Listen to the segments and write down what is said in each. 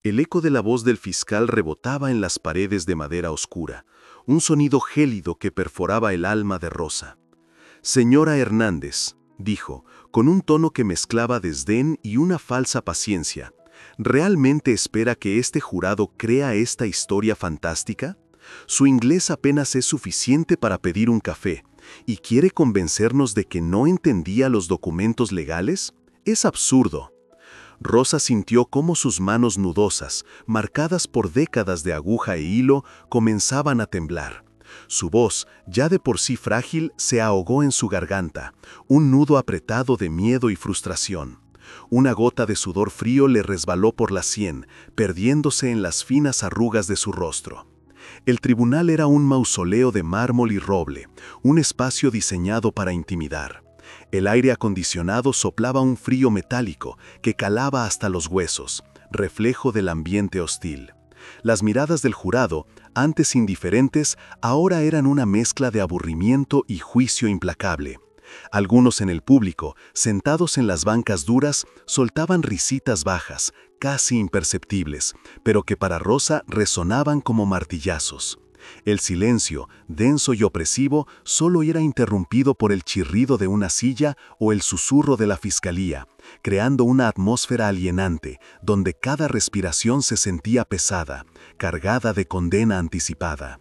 El eco de la voz del fiscal rebotaba en las paredes de madera oscura, un sonido gélido que perforaba el alma de Rosa. «Señora Hernández», dijo, con un tono que mezclaba desdén y una falsa paciencia, ¿realmente espera que este jurado crea esta historia fantástica? Su inglés apenas es suficiente para pedir un café, ¿y quiere convencernos de que no entendía los documentos legales? Es absurdo. Rosa sintió cómo sus manos nudosas, marcadas por décadas de aguja e hilo, comenzaban a temblar. Su voz, ya de por sí frágil, se ahogó en su garganta, un nudo apretado de miedo y frustración. Una gota de sudor frío le resbaló por la sien, perdiéndose en las finas arrugas de su rostro. El tribunal era un mausoleo de mármol y roble, un espacio diseñado para intimidar. El aire acondicionado soplaba un frío metálico que calaba hasta los huesos, reflejo del ambiente hostil. Las miradas del jurado, antes indiferentes, ahora eran una mezcla de aburrimiento y juicio implacable. Algunos en el público, sentados en las bancas duras, soltaban risitas bajas, casi imperceptibles, pero que para Rosa resonaban como martillazos. El silencio, denso y opresivo, solo era interrumpido por el chirrido de una silla o el susurro de la fiscalía, creando una atmósfera alienante, donde cada respiración se sentía pesada, cargada de condena anticipada.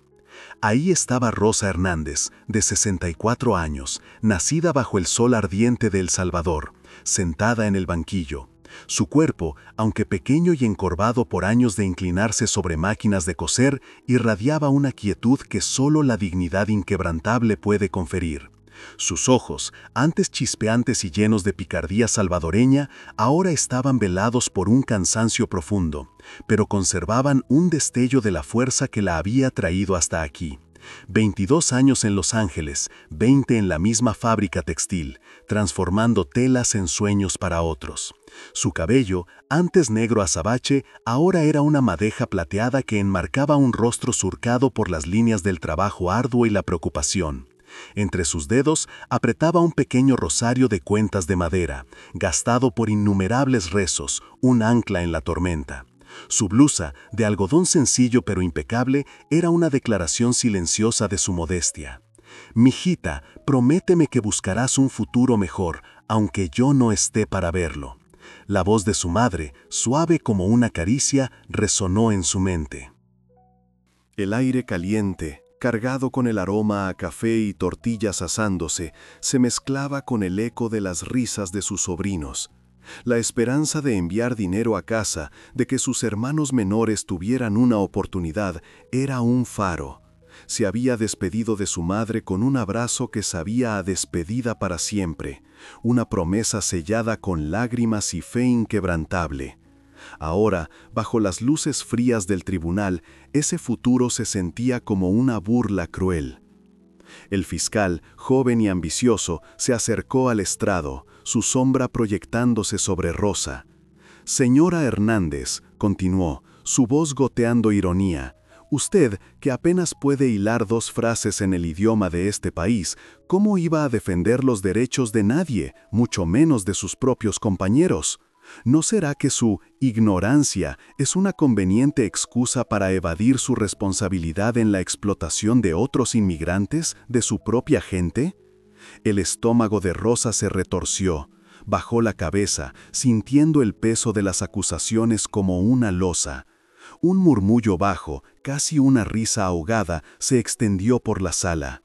Ahí estaba Rosa Hernández, de 64 años, nacida bajo el sol ardiente de El Salvador, sentada en el banquillo. Su cuerpo, aunque pequeño y encorvado por años de inclinarse sobre máquinas de coser, irradiaba una quietud que solo la dignidad inquebrantable puede conferir. Sus ojos, antes chispeantes y llenos de picardía salvadoreña, ahora estaban velados por un cansancio profundo, pero conservaban un destello de la fuerza que la había traído hasta aquí. 22 años en Los Ángeles, 20 en la misma fábrica textil, transformando telas en sueños para otros. Su cabello, antes negro azabache, ahora era una madeja plateada que enmarcaba un rostro surcado por las líneas del trabajo arduo y la preocupación. Entre sus dedos apretaba un pequeño rosario de cuentas de madera, gastado por innumerables rezos, un ancla en la tormenta. Su blusa, de algodón sencillo pero impecable, era una declaración silenciosa de su modestia. «Mijita, prométeme que buscarás un futuro mejor, aunque yo no esté para verlo». La voz de su madre, suave como una caricia, resonó en su mente. El aire caliente, cargado con el aroma a café y tortillas asándose, se mezclaba con el eco de las risas de sus sobrinos. La esperanza de enviar dinero a casa, de que sus hermanos menores tuvieran una oportunidad, era un faro. Se había despedido de su madre con un abrazo que sabía a despedida para siempre, una promesa sellada con lágrimas y fe inquebrantable. Ahora, bajo las luces frías del tribunal, ese futuro se sentía como una burla cruel. El fiscal, joven y ambicioso, se acercó al estrado, su sombra proyectándose sobre Rosa. «Señora Hernández», continuó, su voz goteando ironía, «usted, que apenas puede hilar 2 frases en el idioma de este país, ¿cómo iba a defender los derechos de nadie, mucho menos de sus propios compañeros? ¿No será que su ignorancia es una conveniente excusa para evadir su responsabilidad en la explotación de otros inmigrantes, de su propia gente?» El estómago de Rosa se retorció, bajó la cabeza, sintiendo el peso de las acusaciones como una losa. Un murmullo bajo, casi una risa ahogada, se extendió por la sala.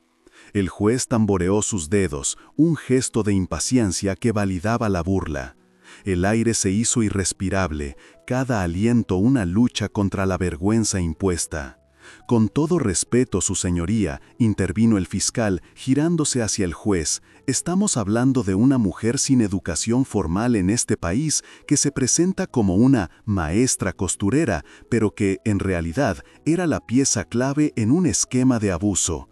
El juez tamboreó sus dedos, un gesto de impaciencia que validaba la burla. El aire se hizo irrespirable, cada aliento una lucha contra la vergüenza impuesta. «Con todo respeto, su señoría», intervino el fiscal, girándose hacia el juez, «estamos hablando de una mujer sin educación formal en este país que se presenta como una maestra costurera, pero que, en realidad, era la pieza clave en un esquema de abuso.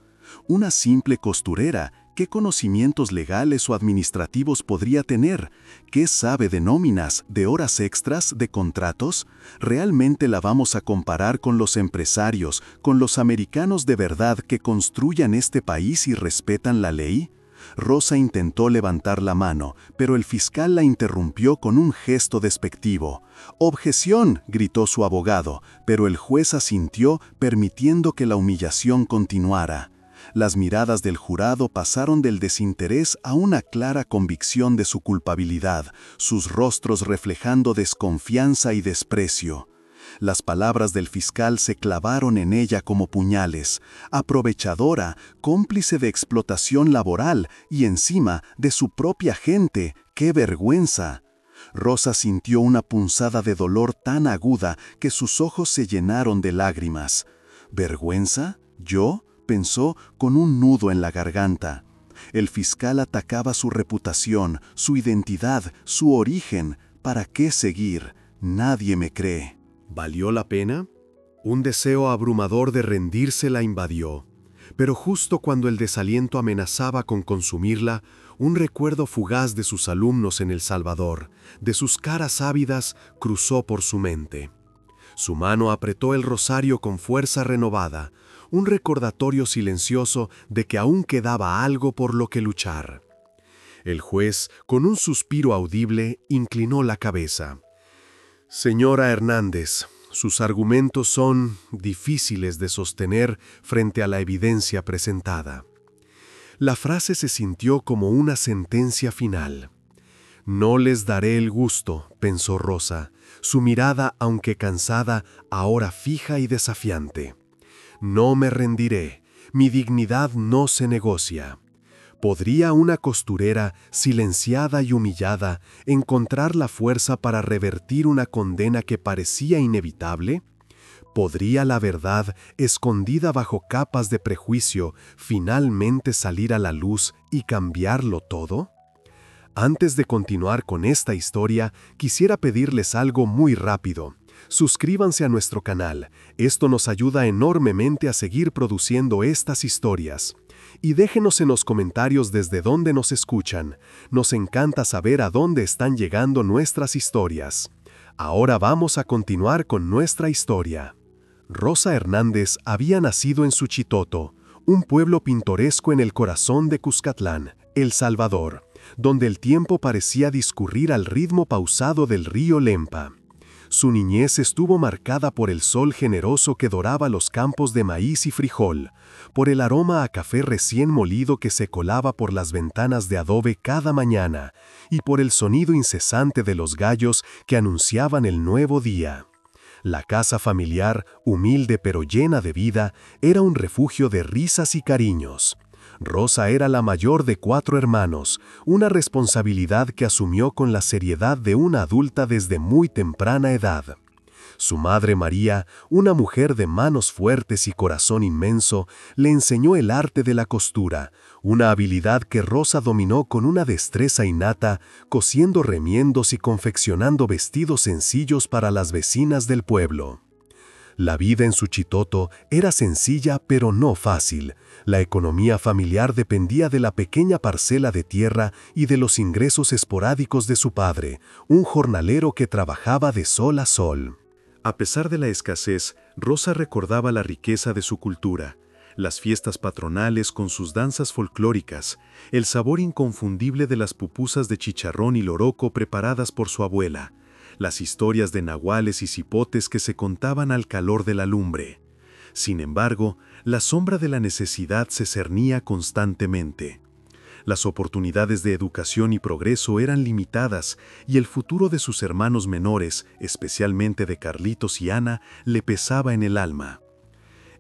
Una simple costurera, ¿qué conocimientos legales o administrativos podría tener? ¿Qué sabe de nóminas, de horas extras, de contratos? ¿Realmente la vamos a comparar con los empresarios, con los americanos de verdad que construyan este país y respetan la ley? Rosa intentó levantar la mano, pero el fiscal la interrumpió con un gesto despectivo. «¡Objeción!», gritó su abogado, pero el juez asintió, permitiendo que la humillación continuara. Las miradas del jurado pasaron del desinterés a una clara convicción de su culpabilidad, sus rostros reflejando desconfianza y desprecio. Las palabras del fiscal se clavaron en ella como puñales. Aprovechadora, cómplice de explotación laboral y encima de su propia gente. ¡Qué vergüenza! Rosa sintió una punzada de dolor tan aguda que sus ojos se llenaron de lágrimas. ¿Vergüenza? ¿Yo?, pensó con un nudo en la garganta. El fiscal atacaba su reputación, su identidad, su origen. ¿Para qué seguir? Nadie me cree. ¿Valió la pena? Un deseo abrumador de rendirse la invadió. Pero justo cuando el desaliento amenazaba con consumirla, un recuerdo fugaz de sus alumnos en El Salvador, de sus caras ávidas, cruzó por su mente. Su mano apretó el rosario con fuerza renovada, un recordatorio silencioso de que aún quedaba algo por lo que luchar. El juez, con un suspiro audible, inclinó la cabeza. «Señora Hernández, sus argumentos son difíciles de sostener frente a la evidencia presentada». La frase se sintió como una sentencia final. «No les daré el gusto», pensó Rosa, su mirada, aunque cansada, ahora fija y desafiante. «No me rendiré, mi dignidad no se negocia». ¿Podría una costurera, silenciada y humillada, encontrar la fuerza para revertir una condena que parecía inevitable? ¿Podría la verdad, escondida bajo capas de prejuicio, finalmente salir a la luz y cambiarlo todo? Antes de continuar con esta historia, quisiera pedirles algo muy rápido. Suscríbanse a nuestro canal, esto nos ayuda enormemente a seguir produciendo estas historias. Y déjenos en los comentarios desde dónde nos escuchan. Nos encanta saber a dónde están llegando nuestras historias. Ahora vamos a continuar con nuestra historia. Rosa Hernández había nacido en Suchitoto, un pueblo pintoresco en el corazón de Cuscatlán, El Salvador, donde el tiempo parecía discurrir al ritmo pausado del río Lempa. Su niñez estuvo marcada por el sol generoso que doraba los campos de maíz y frijol, por el aroma a café recién molido que se colaba por las ventanas de adobe cada mañana, y por el sonido incesante de los gallos que anunciaban el nuevo día. La casa familiar, humilde pero llena de vida, era un refugio de risas y cariños. Rosa era la mayor de 4 hermanos, una responsabilidad que asumió con la seriedad de una adulta desde muy temprana edad. Su madre María, una mujer de manos fuertes y corazón inmenso, le enseñó el arte de la costura, una habilidad que Rosa dominó con una destreza innata, cosiendo remiendos y confeccionando vestidos sencillos para las vecinas del pueblo. La vida en Suchitoto era sencilla pero no fácil. La economía familiar dependía de la pequeña parcela de tierra y de los ingresos esporádicos de su padre, un jornalero que trabajaba de sol a sol. A pesar de la escasez, Rosa recordaba la riqueza de su cultura, las fiestas patronales con sus danzas folclóricas, el sabor inconfundible de las pupusas de chicharrón y loroco preparadas por su abuela, las historias de nahuales y cipotes que se contaban al calor de la lumbre. Sin embargo, la sombra de la necesidad se cernía constantemente. Las oportunidades de educación y progreso eran limitadas y el futuro de sus hermanos menores, especialmente de Carlitos y Ana, le pesaba en el alma.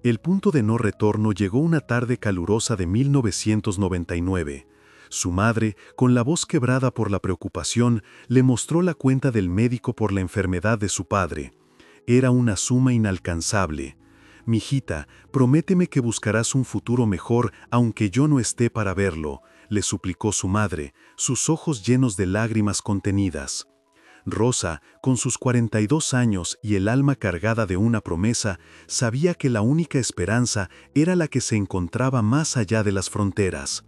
El punto de no retorno llegó una tarde calurosa de 1999. Su madre, con la voz quebrada por la preocupación, le mostró la cuenta del médico por la enfermedad de su padre. Era una suma inalcanzable. «Mijita, prométeme que buscarás un futuro mejor aunque yo no esté para verlo», le suplicó su madre, sus ojos llenos de lágrimas contenidas. Rosa, con sus 42 años y el alma cargada de una promesa, sabía que la única esperanza era la que se encontraba más allá de las fronteras.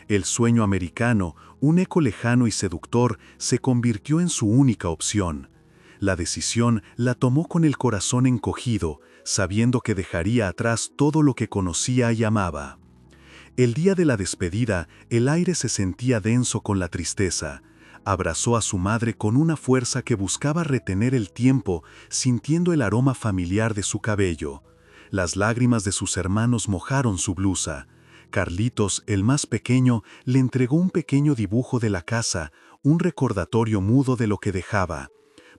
El sueño americano, un eco lejano y seductor, se convirtió en su única opción. La decisión la tomó con el corazón encogido, sabiendo que dejaría atrás todo lo que conocía y amaba. El día de la despedida, el aire se sentía denso con la tristeza. Abrazó a su madre con una fuerza que buscaba retener el tiempo, sintiendo el aroma familiar de su cabello. Las lágrimas de sus hermanos mojaron su blusa. Carlitos, el más pequeño, le entregó un pequeño dibujo de la casa, un recordatorio mudo de lo que dejaba.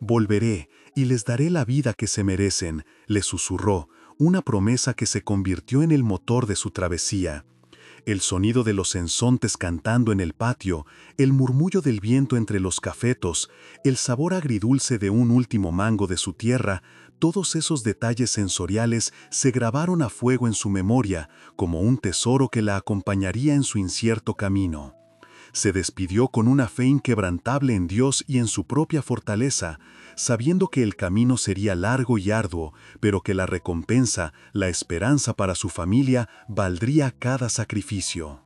«Volveré y les daré la vida que se merecen», le susurró, una promesa que se convirtió en el motor de su travesía. El sonido de los ensontes cantando en el patio, el murmullo del viento entre los cafetos, el sabor agridulce de un último mango de su tierra, todos esos detalles sensoriales se grabaron a fuego en su memoria como un tesoro que la acompañaría en su incierto camino. Se despidió con una fe inquebrantable en Dios y en su propia fortaleza, sabiendo que el camino sería largo y arduo, pero que la recompensa, la esperanza para su familia, valdría cada sacrificio.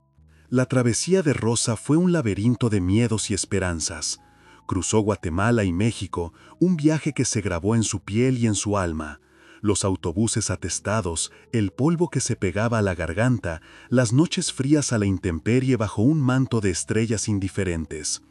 La travesía de Rosa fue un laberinto de miedos y esperanzas. Cruzó Guatemala y México, un viaje que se grabó en su piel y en su alma. Los autobuses atestados, el polvo que se pegaba a la garganta, las noches frías a la intemperie bajo un manto de estrellas indiferentes.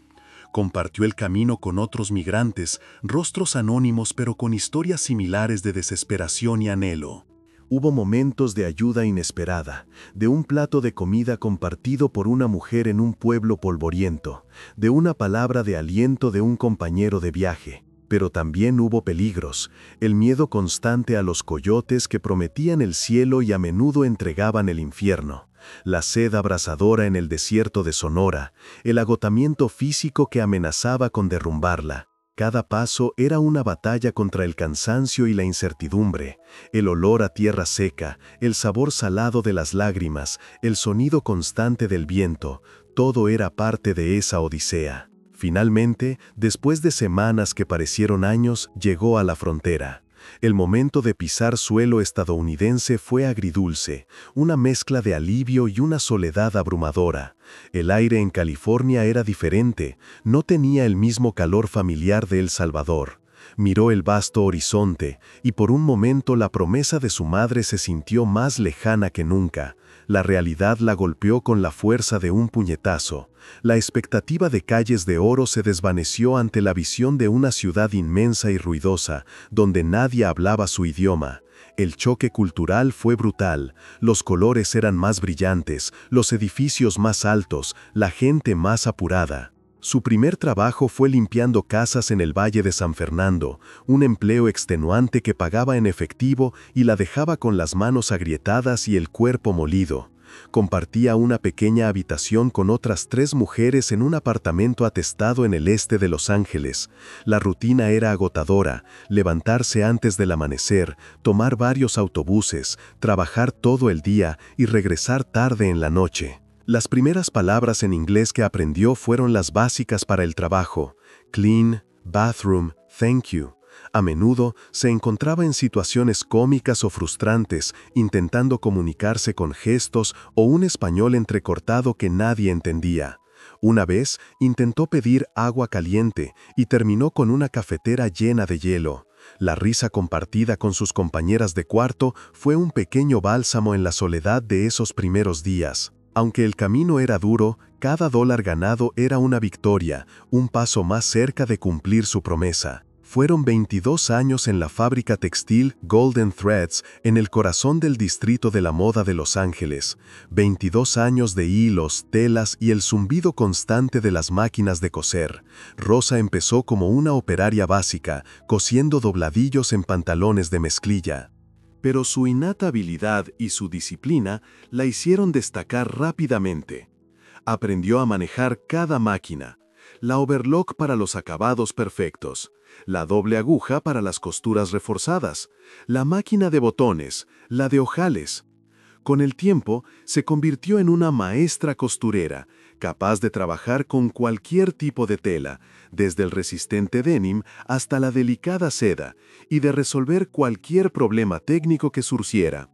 Compartió el camino con otros migrantes, rostros anónimos pero con historias similares de desesperación y anhelo. Hubo momentos de ayuda inesperada, de un plato de comida compartido por una mujer en un pueblo polvoriento, de una palabra de aliento de un compañero de viaje. Pero también hubo peligros, el miedo constante a los coyotes que prometían el cielo y a menudo entregaban el infierno, la sed abrasadora en el desierto de Sonora, el agotamiento físico que amenazaba con derrumbarla. Cada paso era una batalla contra el cansancio y la incertidumbre, el olor a tierra seca, el sabor salado de las lágrimas, el sonido constante del viento, todo era parte de esa odisea. Finalmente, después de semanas que parecieron años, llegó a la frontera. El momento de pisar suelo estadounidense fue agridulce, una mezcla de alivio y una soledad abrumadora. El aire en California era diferente, no tenía el mismo calor familiar de El Salvador. Miró el vasto horizonte, y por un momento la promesa de su madre se sintió más lejana que nunca. La realidad la golpeó con la fuerza de un puñetazo. La expectativa de calles de oro se desvaneció ante la visión de una ciudad inmensa y ruidosa, donde nadie hablaba su idioma. El choque cultural fue brutal, los colores eran más brillantes, los edificios más altos, la gente más apurada. Su primer trabajo fue limpiando casas en el Valle de San Fernando, un empleo extenuante que pagaba en efectivo y la dejaba con las manos agrietadas y el cuerpo molido. Compartía una pequeña habitación con otras 3 mujeres en un apartamento atestado en el este de Los Ángeles. La rutina era agotadora, levantarse antes del amanecer, tomar varios autobuses, trabajar todo el día y regresar tarde en la noche. Las primeras palabras en inglés que aprendió fueron las básicas para el trabajo: clean, bathroom, thank you. A menudo se encontraba en situaciones cómicas o frustrantes, intentando comunicarse con gestos o un español entrecortado que nadie entendía. Una vez intentó pedir agua caliente y terminó con una cafetera llena de hielo. La risa compartida con sus compañeras de cuarto fue un pequeño bálsamo en la soledad de esos primeros días. Aunque el camino era duro, cada dólar ganado era una victoria, un paso más cerca de cumplir su promesa. Fueron 22 años en la fábrica textil Golden Threads, en el corazón del distrito de la moda de Los Ángeles. 22 años de hilos, telas y el zumbido constante de las máquinas de coser. Rosa empezó como una operaria básica, cosiendo dobladillos en pantalones de mezclilla. Pero su innata habilidad y su disciplina la hicieron destacar rápidamente. Aprendió a manejar cada máquina, la overlock para los acabados perfectos, la doble aguja para las costuras reforzadas, la máquina de botones, la de ojales. Con el tiempo, se convirtió en una maestra costurera, capaz de trabajar con cualquier tipo de tela, desde el resistente denim hasta la delicada seda, y de resolver cualquier problema técnico que surgiera.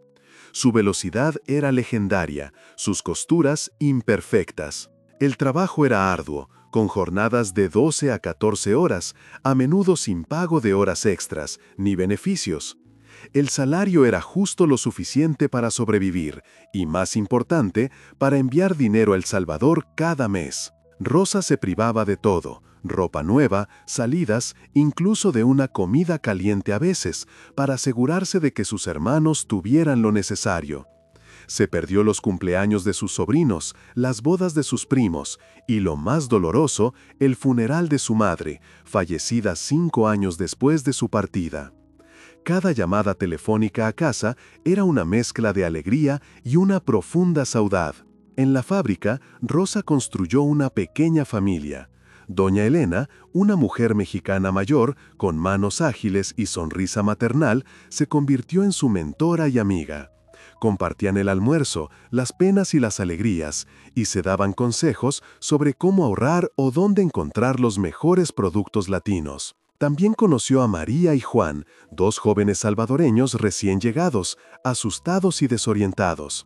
Su velocidad era legendaria, sus costuras imperfectas. El trabajo era arduo, con jornadas de 12 a 14 horas, a menudo sin pago de horas extras, ni beneficios. El salario era justo lo suficiente para sobrevivir y, más importante, para enviar dinero a El Salvador cada mes. Rosa se privaba de todo: ropa nueva, salidas, incluso de una comida caliente a veces, para asegurarse de que sus hermanos tuvieran lo necesario. Se perdió los cumpleaños de sus sobrinos, las bodas de sus primos y, lo más doloroso, el funeral de su madre, fallecida 5 años después de su partida. Cada llamada telefónica a casa era una mezcla de alegría y una profunda saudade. En la fábrica, Rosa construyó una pequeña familia. Doña Elena, una mujer mexicana mayor, con manos ágiles y sonrisa maternal, se convirtió en su mentora y amiga. Compartían el almuerzo, las penas y las alegrías, y se daban consejos sobre cómo ahorrar o dónde encontrar los mejores productos latinos. También conoció a María y Juan, 2 jóvenes salvadoreños recién llegados, asustados y desorientados.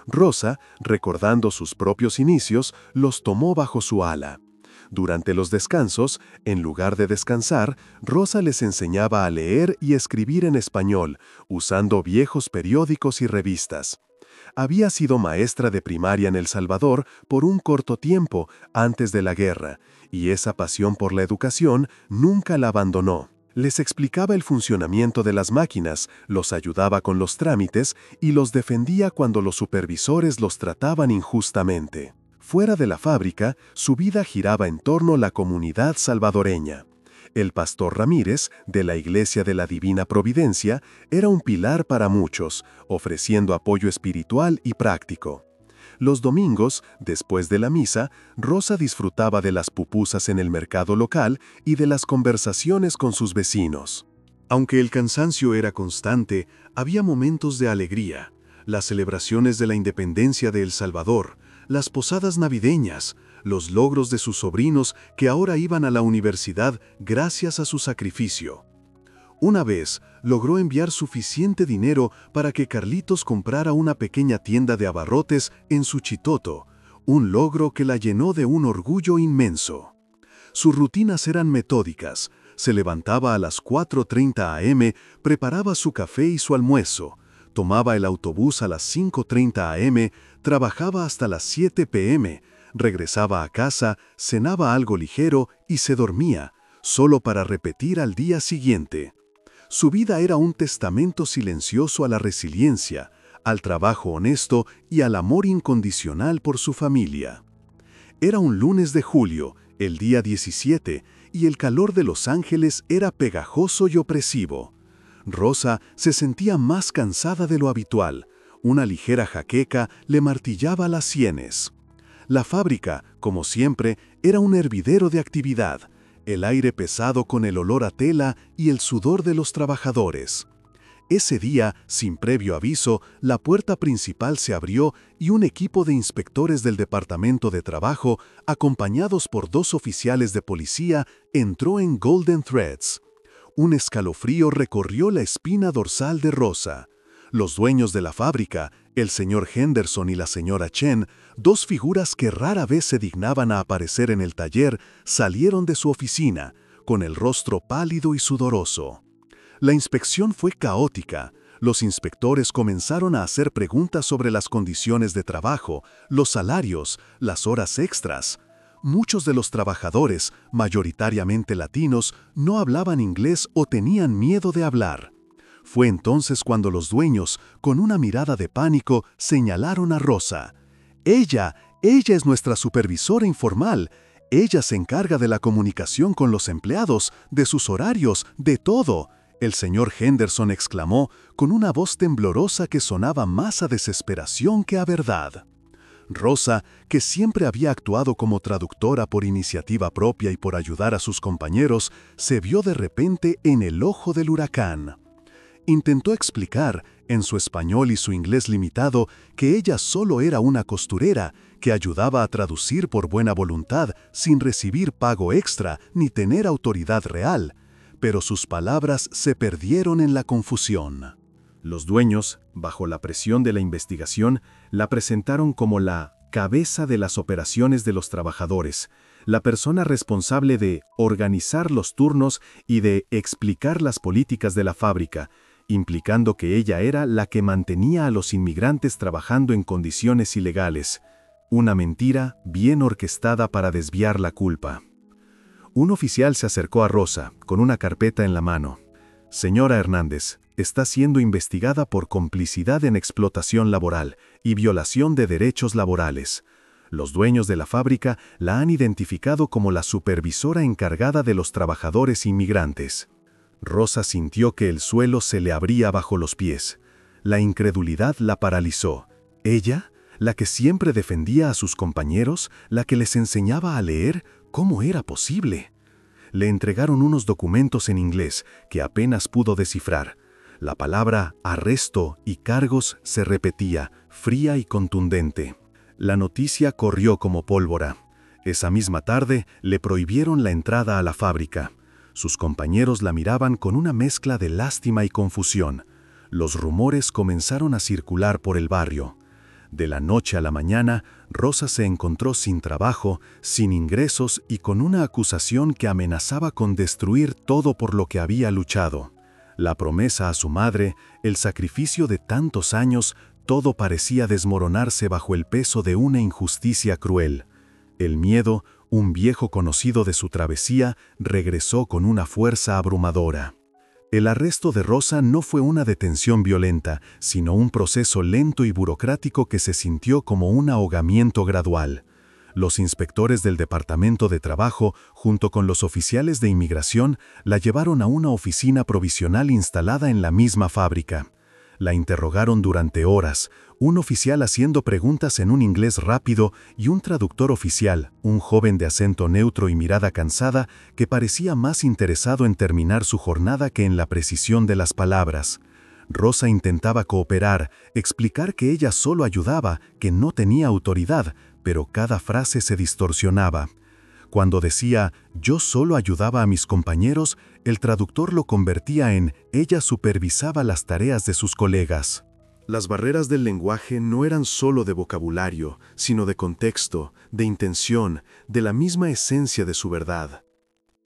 Rosa, recordando sus propios inicios, los tomó bajo su ala. Durante los descansos, en lugar de descansar, Rosa les enseñaba a leer y escribir en español, usando viejos periódicos y revistas. Había sido maestra de primaria en El Salvador por un corto tiempo antes de la guerra, y esa pasión por la educación nunca la abandonó. Les explicaba el funcionamiento de las máquinas, los ayudaba con los trámites y los defendía cuando los supervisores los trataban injustamente. Fuera de la fábrica, su vida giraba en torno a la comunidad salvadoreña. El pastor Ramírez, de la Iglesia de la Divina Providencia, era un pilar para muchos, ofreciendo apoyo espiritual y práctico. Los domingos, después de la misa, Rosa disfrutaba de las pupusas en el mercado local y de las conversaciones con sus vecinos. Aunque el cansancio era constante, había momentos de alegría: las celebraciones de la independencia de El Salvador, las posadas navideñas, los logros de sus sobrinos que ahora iban a la universidad gracias a su sacrificio. Una vez logró enviar suficiente dinero para que Carlitos comprara una pequeña tienda de abarrotes en Suchitoto, un logro que la llenó de un orgullo inmenso. Sus rutinas eran metódicas. Se levantaba a las 4:30 am, preparaba su café y su almuerzo, tomaba el autobús a las 5:30 am, trabajaba hasta las 7 p.m., regresaba a casa, cenaba algo ligero y se dormía, solo para repetir al día siguiente. Su vida era un testamento silencioso a la resiliencia, al trabajo honesto y al amor incondicional por su familia. Era un lunes de julio, el día 17, y el calor de Los Ángeles era pegajoso y opresivo. Rosa se sentía más cansada de lo habitual. Una ligera jaqueca le martillaba las sienes. La fábrica, como siempre, era un hervidero de actividad, el aire pesado con el olor a tela y el sudor de los trabajadores. Ese día, sin previo aviso, la puerta principal se abrió y un equipo de inspectores del Departamento de Trabajo, acompañados por 2 oficiales de policía, entró en Golden Threads. Un escalofrío recorrió la espina dorsal de Rosa. Los dueños de la fábrica, el señor Henderson y la señora Chen, 2 figuras que rara vez se dignaban a aparecer en el taller, salieron de su oficina, con el rostro pálido y sudoroso. La inspección fue caótica. Los inspectores comenzaron a hacer preguntas sobre las condiciones de trabajo, los salarios, las horas extras. Muchos de los trabajadores, mayoritariamente latinos, no hablaban inglés o tenían miedo de hablar. Fue entonces cuando los dueños, con una mirada de pánico, señalaron a Rosa. Ella es nuestra supervisora informal. Ella se encarga de la comunicación con los empleados, de sus horarios, de todo. El señor Henderson exclamó con una voz temblorosa que sonaba más a desesperación que a verdad. Rosa, que siempre había actuado como traductora por iniciativa propia y por ayudar a sus compañeros, se vio de repente en el ojo del huracán. Intentó explicar, en su español y su inglés limitado, que ella solo era una costurera, que ayudaba a traducir por buena voluntad, sin recibir pago extra ni tener autoridad real. Pero sus palabras se perdieron en la confusión. Los dueños, bajo la presión de la investigación, la presentaron como la cabeza de las operaciones de los trabajadores, la persona responsable de organizar los turnos y de explicar las políticas de la fábrica, implicando que ella era la que mantenía a los inmigrantes trabajando en condiciones ilegales. Una mentira bien orquestada para desviar la culpa. Un oficial se acercó a Rosa, con una carpeta en la mano. Señora Hernández, está siendo investigada por complicidad en explotación laboral y violación de derechos laborales. Los dueños de la fábrica la han identificado como la supervisora encargada de los trabajadores inmigrantes. Rosa sintió que el suelo se le abría bajo los pies. La incredulidad la paralizó. ¿Ella? ¿La que siempre defendía a sus compañeros? ¿La que les enseñaba a leer? ¿Cómo era posible? Le entregaron unos documentos en inglés que apenas pudo descifrar. La palabra arresto y cargos se repetía, fría y contundente. La noticia corrió como pólvora. Esa misma tarde le prohibieron la entrada a la fábrica. Sus compañeros la miraban con una mezcla de lástima y confusión. Los rumores comenzaron a circular por el barrio. De la noche a la mañana, Rosa se encontró sin trabajo, sin ingresos y con una acusación que amenazaba con destruir todo por lo que había luchado. La promesa a su madre, el sacrificio de tantos años, todo parecía desmoronarse bajo el peso de una injusticia cruel. El miedo, un viejo conocido de su travesía, regresó con una fuerza abrumadora. El arresto de Rosa no fue una detención violenta, sino un proceso lento y burocrático que se sintió como un ahogamiento gradual. Los inspectores del Departamento de Trabajo, junto con los oficiales de inmigración, la llevaron a una oficina provisional instalada en la misma fábrica. La interrogaron durante horas, un oficial haciendo preguntas en un inglés rápido y un traductor oficial, un joven de acento neutro y mirada cansada, que parecía más interesado en terminar su jornada que en la precisión de las palabras. Rosa intentaba cooperar, explicar que ella solo ayudaba, que no tenía autoridad, pero cada frase se distorsionaba. Cuando decía «yo solo ayudaba a mis compañeros», el traductor lo convertía en «ella supervisaba las tareas de sus colegas». Las barreras del lenguaje no eran solo de vocabulario, sino de contexto, de intención, de la misma esencia de su verdad.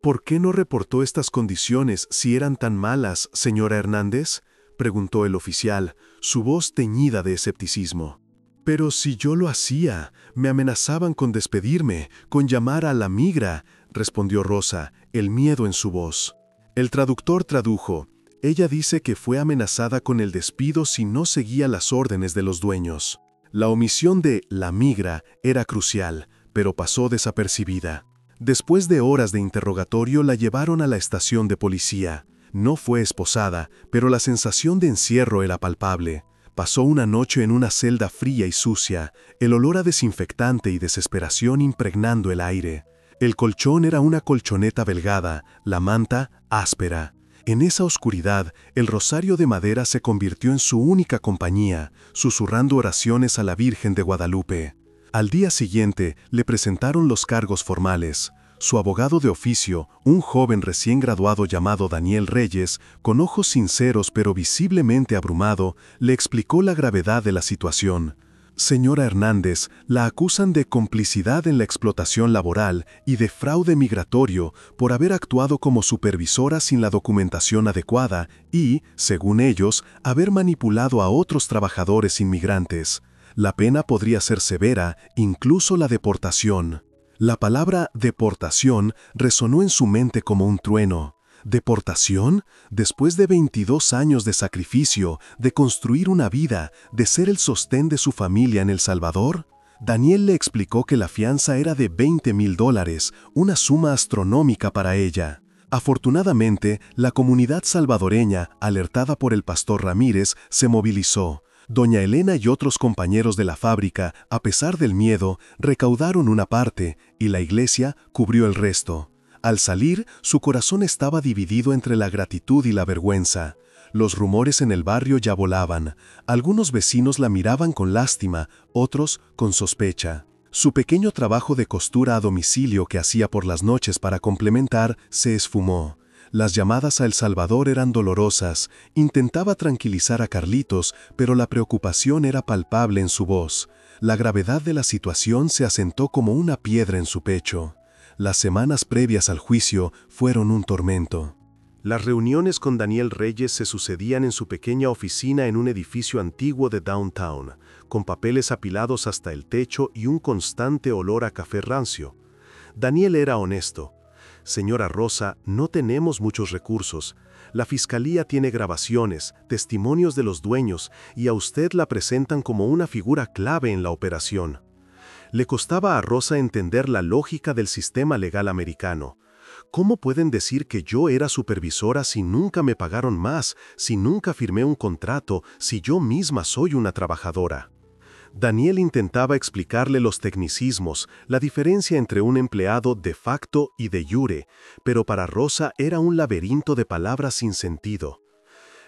«¿Por qué no reportó estas condiciones si eran tan malas, señora Hernández?», preguntó el oficial, su voz teñida de escepticismo. «Pero si yo lo hacía, me amenazaban con despedirme, con llamar a la migra», respondió Rosa, el miedo en su voz. El traductor tradujo. Ella dice que fue amenazada con el despido si no seguía las órdenes de los dueños. La omisión de la migra era crucial, pero pasó desapercibida. Después de horas de interrogatorio la llevaron a la estación de policía. No fue esposada, pero la sensación de encierro era palpable. Pasó una noche en una celda fría y sucia, el olor a desinfectante y desesperación impregnando el aire. El colchón era una colchoneta delgada, la manta áspera. En esa oscuridad, el rosario de madera se convirtió en su única compañía, susurrando oraciones a la Virgen de Guadalupe. Al día siguiente, le presentaron los cargos formales. Su abogado de oficio, un joven recién graduado llamado Daniel Reyes, con ojos sinceros pero visiblemente abrumado, le explicó la gravedad de la situación. «Señora Hernández, la acusan de complicidad en la explotación laboral y de fraude migratorio por haber actuado como supervisora sin la documentación adecuada y, según ellos, haber manipulado a otros trabajadores inmigrantes. La pena podría ser severa, incluso la deportación». La palabra deportación resonó en su mente como un trueno. ¿Deportación? Después de 22 años de sacrificio, de construir una vida, de ser el sostén de su familia en El Salvador. Daniel le explicó que la fianza era de $20,000, una suma astronómica para ella. Afortunadamente, la comunidad salvadoreña, alertada por el pastor Ramírez, se movilizó. Doña Elena y otros compañeros de la fábrica, a pesar del miedo, recaudaron una parte y la iglesia cubrió el resto. Al salir, su corazón estaba dividido entre la gratitud y la vergüenza. Los rumores en el barrio ya volaban. Algunos vecinos la miraban con lástima, otros con sospecha. Su pequeño trabajo de costura a domicilio que hacía por las noches para complementar se esfumó. Las llamadas a El Salvador eran dolorosas. Intentaba tranquilizar a Carlitos, pero la preocupación era palpable en su voz. La gravedad de la situación se asentó como una piedra en su pecho. Las semanas previas al juicio fueron un tormento. Las reuniones con Daniel Reyes se sucedían en su pequeña oficina en un edificio antiguo de downtown, con papeles apilados hasta el techo y un constante olor a café rancio. Daniel era honesto. Señora Rosa, no tenemos muchos recursos. La fiscalía tiene grabaciones, testimonios de los dueños, y a usted la presentan como una figura clave en la operación. Le costaba a Rosa entender la lógica del sistema legal americano. ¿Cómo pueden decir que yo era supervisora si nunca me pagaron más, si nunca firmé un contrato, si yo misma soy una trabajadora? Daniel intentaba explicarle los tecnicismos, la diferencia entre un empleado de facto y de jure, pero para Rosa era un laberinto de palabras sin sentido.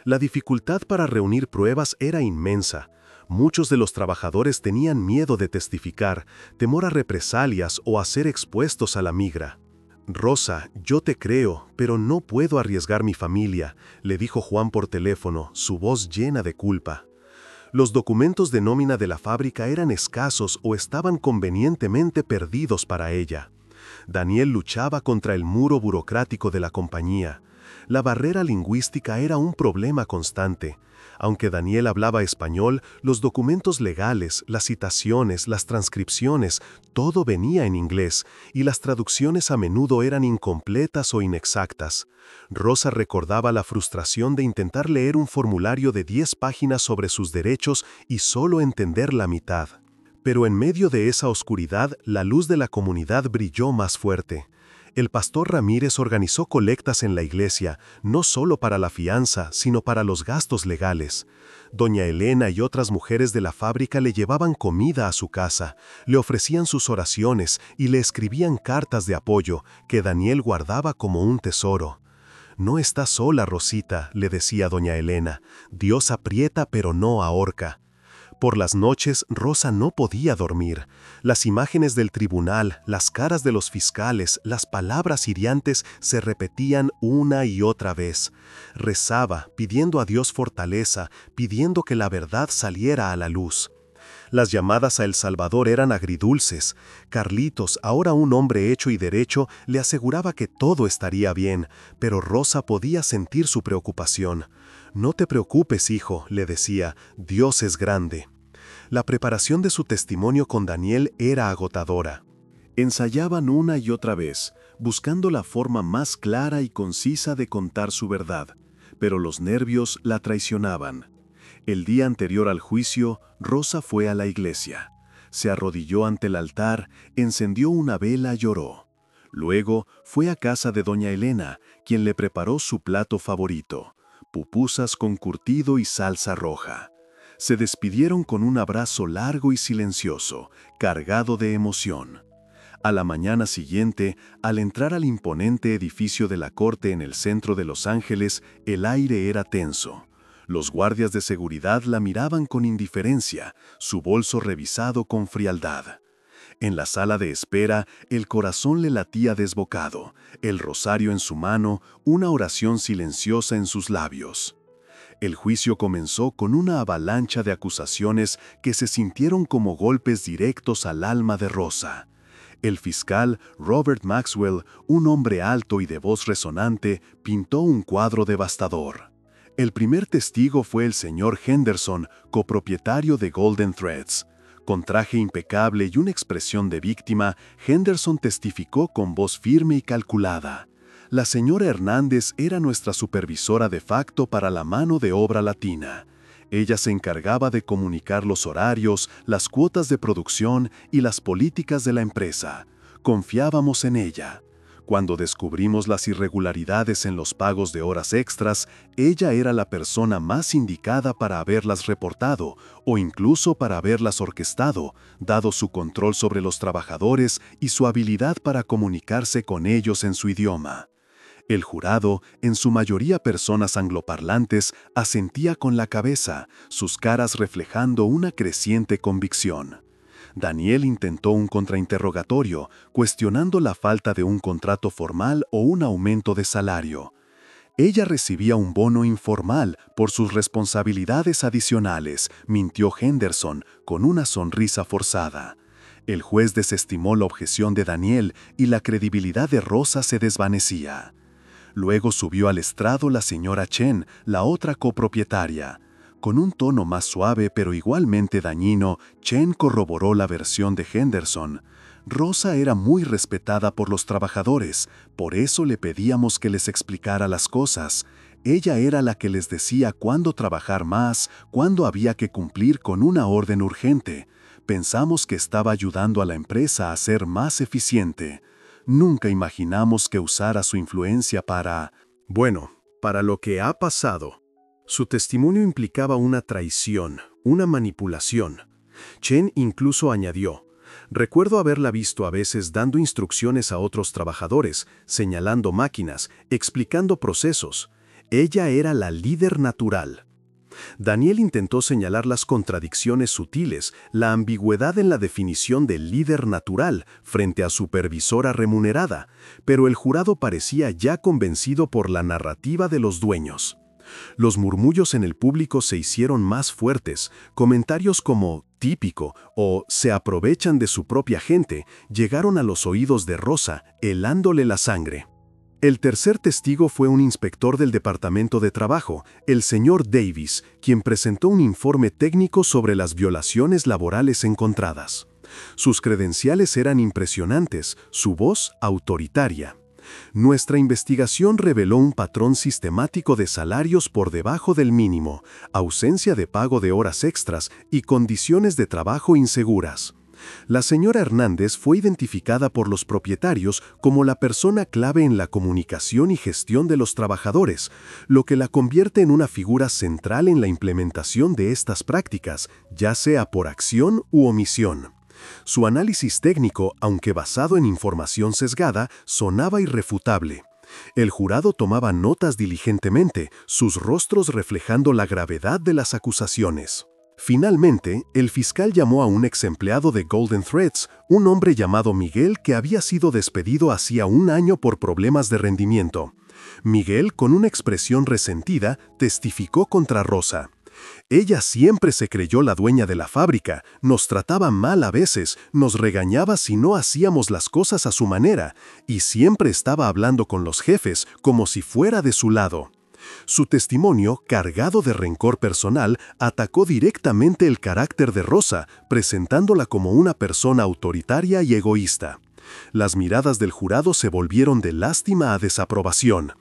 La dificultad para reunir pruebas era inmensa. Muchos de los trabajadores tenían miedo de testificar, temor a represalias o a ser expuestos a la migra. «Rosa, yo te creo, pero no puedo arriesgar mi familia», le dijo Juan por teléfono, su voz llena de culpa. Los documentos de nómina de la fábrica eran escasos o estaban convenientemente perdidos para ella. Daniel luchaba contra el muro burocrático de la compañía. La barrera lingüística era un problema constante. Aunque Daniel hablaba español, los documentos legales, las citaciones, las transcripciones, todo venía en inglés, y las traducciones a menudo eran incompletas o inexactas. Rosa recordaba la frustración de intentar leer un formulario de 10 páginas sobre sus derechos y solo entender la mitad. Pero en medio de esa oscuridad, la luz de la comunidad brilló más fuerte. El pastor Ramírez organizó colectas en la iglesia, no solo para la fianza, sino para los gastos legales. Doña Elena y otras mujeres de la fábrica le llevaban comida a su casa, le ofrecían sus oraciones y le escribían cartas de apoyo que Daniel guardaba como un tesoro. «No estás sola, Rosita», le decía doña Elena. «Dios aprieta pero no ahorca». Por las noches, Rosa no podía dormir. Las imágenes del tribunal, las caras de los fiscales, las palabras hirientes se repetían una y otra vez. Rezaba, pidiendo a Dios fortaleza, pidiendo que la verdad saliera a la luz. Las llamadas a El Salvador eran agridulces. Carlitos, ahora un hombre hecho y derecho, le aseguraba que todo estaría bien, pero Rosa podía sentir su preocupación. «No te preocupes, hijo», le decía, «Dios es grande». La preparación de su testimonio con Daniel era agotadora. Ensayaban una y otra vez, buscando la forma más clara y concisa de contar su verdad, pero los nervios la traicionaban. El día anterior al juicio, Rosa fue a la iglesia. Se arrodilló ante el altar, encendió una vela y lloró. Luego fue a casa de doña Elena, quien le preparó su plato favorito, pupusas con curtido y salsa roja. Se despidieron con un abrazo largo y silencioso, cargado de emoción. A la mañana siguiente, al entrar al imponente edificio de la corte en el centro de Los Ángeles, el aire era tenso. Los guardias de seguridad la miraban con indiferencia, su bolso revisado con frialdad. En la sala de espera, el corazón le latía desbocado, el rosario en su mano, una oración silenciosa en sus labios. El juicio comenzó con una avalancha de acusaciones que se sintieron como golpes directos al alma de Rosa. El fiscal Robert Maxwell, un hombre alto y de voz resonante, pintó un cuadro devastador. El primer testigo fue el señor Henderson, copropietario de Golden Threads. Con traje impecable y una expresión de víctima, Henderson testificó con voz firme y calculada. La señora Hernández era nuestra supervisora de facto para la mano de obra latina. Ella se encargaba de comunicar los horarios, las cuotas de producción y las políticas de la empresa. Confiábamos en ella. Cuando descubrimos las irregularidades en los pagos de horas extras, ella era la persona más indicada para haberlas reportado o incluso para haberlas orquestado, dado su control sobre los trabajadores y su habilidad para comunicarse con ellos en su idioma. El jurado, en su mayoría personas angloparlantes, asentía con la cabeza, sus caras reflejando una creciente convicción. Daniel intentó un contrainterrogatorio, cuestionando la falta de un contrato formal o un aumento de salario. Ella recibía un bono informal por sus responsabilidades adicionales, mintió Henderson con una sonrisa forzada. El juez desestimó la objeción de Daniel y la credibilidad de Rosa se desvanecía. Luego subió al estrado la señora Chen, la otra copropietaria. Con un tono más suave pero igualmente dañino, Chen corroboró la versión de Henderson. Rosa era muy respetada por los trabajadores, por eso le pedíamos que les explicara las cosas. Ella era la que les decía cuándo trabajar más, cuándo había que cumplir con una orden urgente. Pensamos que estaba ayudando a la empresa a ser más eficiente. Nunca imaginamos que usara su influencia para... Bueno, para lo que ha pasado. Su testimonio implicaba una traición, una manipulación. Chen incluso añadió: recuerdo haberla visto a veces dando instrucciones a otros trabajadores, señalando máquinas, explicando procesos. Ella era la líder natural. Daniel intentó señalar las contradicciones sutiles, la ambigüedad en la definición del líder natural frente a supervisora remunerada, pero el jurado parecía ya convencido por la narrativa de los dueños. Los murmullos en el público se hicieron más fuertes, comentarios como «típico» o «se aprovechan de su propia gente» llegaron a los oídos de Rosa, helándole la sangre. El tercer testigo fue un inspector del Departamento de Trabajo, el señor Davis, quien presentó un informe técnico sobre las violaciones laborales encontradas. Sus credenciales eran impresionantes, su voz autoritaria. Nuestra investigación reveló un patrón sistemático de salarios por debajo del mínimo, ausencia de pago de horas extras y condiciones de trabajo inseguras. La señora Hernández fue identificada por los propietarios como la persona clave en la comunicación y gestión de los trabajadores, lo que la convierte en una figura central en la implementación de estas prácticas, ya sea por acción u omisión. Su análisis técnico, aunque basado en información sesgada, sonaba irrefutable. El jurado tomaba notas diligentemente, sus rostros reflejando la gravedad de las acusaciones. Finalmente, el fiscal llamó a un ex empleado de Golden Threads, un hombre llamado Miguel que había sido despedido hacía un año por problemas de rendimiento. Miguel, con una expresión resentida, testificó contra Rosa. Ella siempre se creyó la dueña de la fábrica, nos trataba mal a veces, nos regañaba si no hacíamos las cosas a su manera, y siempre estaba hablando con los jefes como si fuera de su lado. Su testimonio, cargado de rencor personal, atacó directamente el carácter de Rosa, presentándola como una persona autoritaria y egoísta. Las miradas del jurado se volvieron de lástima a desaprobación.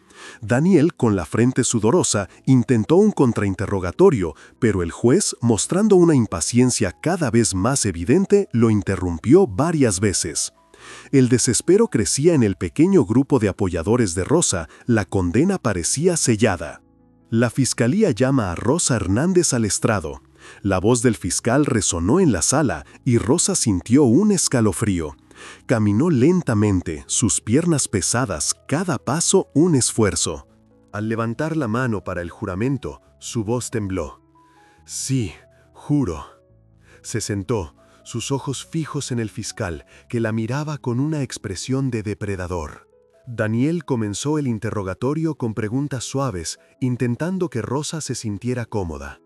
Daniel, con la frente sudorosa, intentó un contrainterrogatorio, pero el juez, mostrando una impaciencia cada vez más evidente, lo interrumpió varias veces. El desespero crecía en el pequeño grupo de apoyadores de Rosa, la condena parecía sellada. La fiscalía llama a Rosa Hernández al estrado. La voz del fiscal resonó en la sala y Rosa sintió un escalofrío. Caminó lentamente, sus piernas pesadas, cada paso un esfuerzo. Al levantar la mano para el juramento, su voz tembló. «Sí, juro». Se sentó, sus ojos fijos en el fiscal, que la miraba con una expresión de depredador. Daniel comenzó el interrogatorio con preguntas suaves, intentando que Rosa se sintiera cómoda.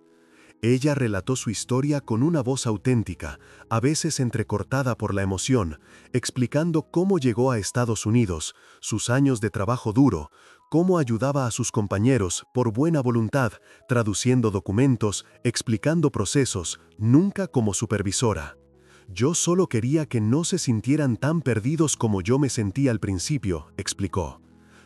Ella relató su historia con una voz auténtica, a veces entrecortada por la emoción, explicando cómo llegó a Estados Unidos, sus años de trabajo duro, cómo ayudaba a sus compañeros por buena voluntad, traduciendo documentos, explicando procesos, nunca como supervisora. «Yo solo quería que no se sintieran tan perdidos como yo me sentí al principio», explicó.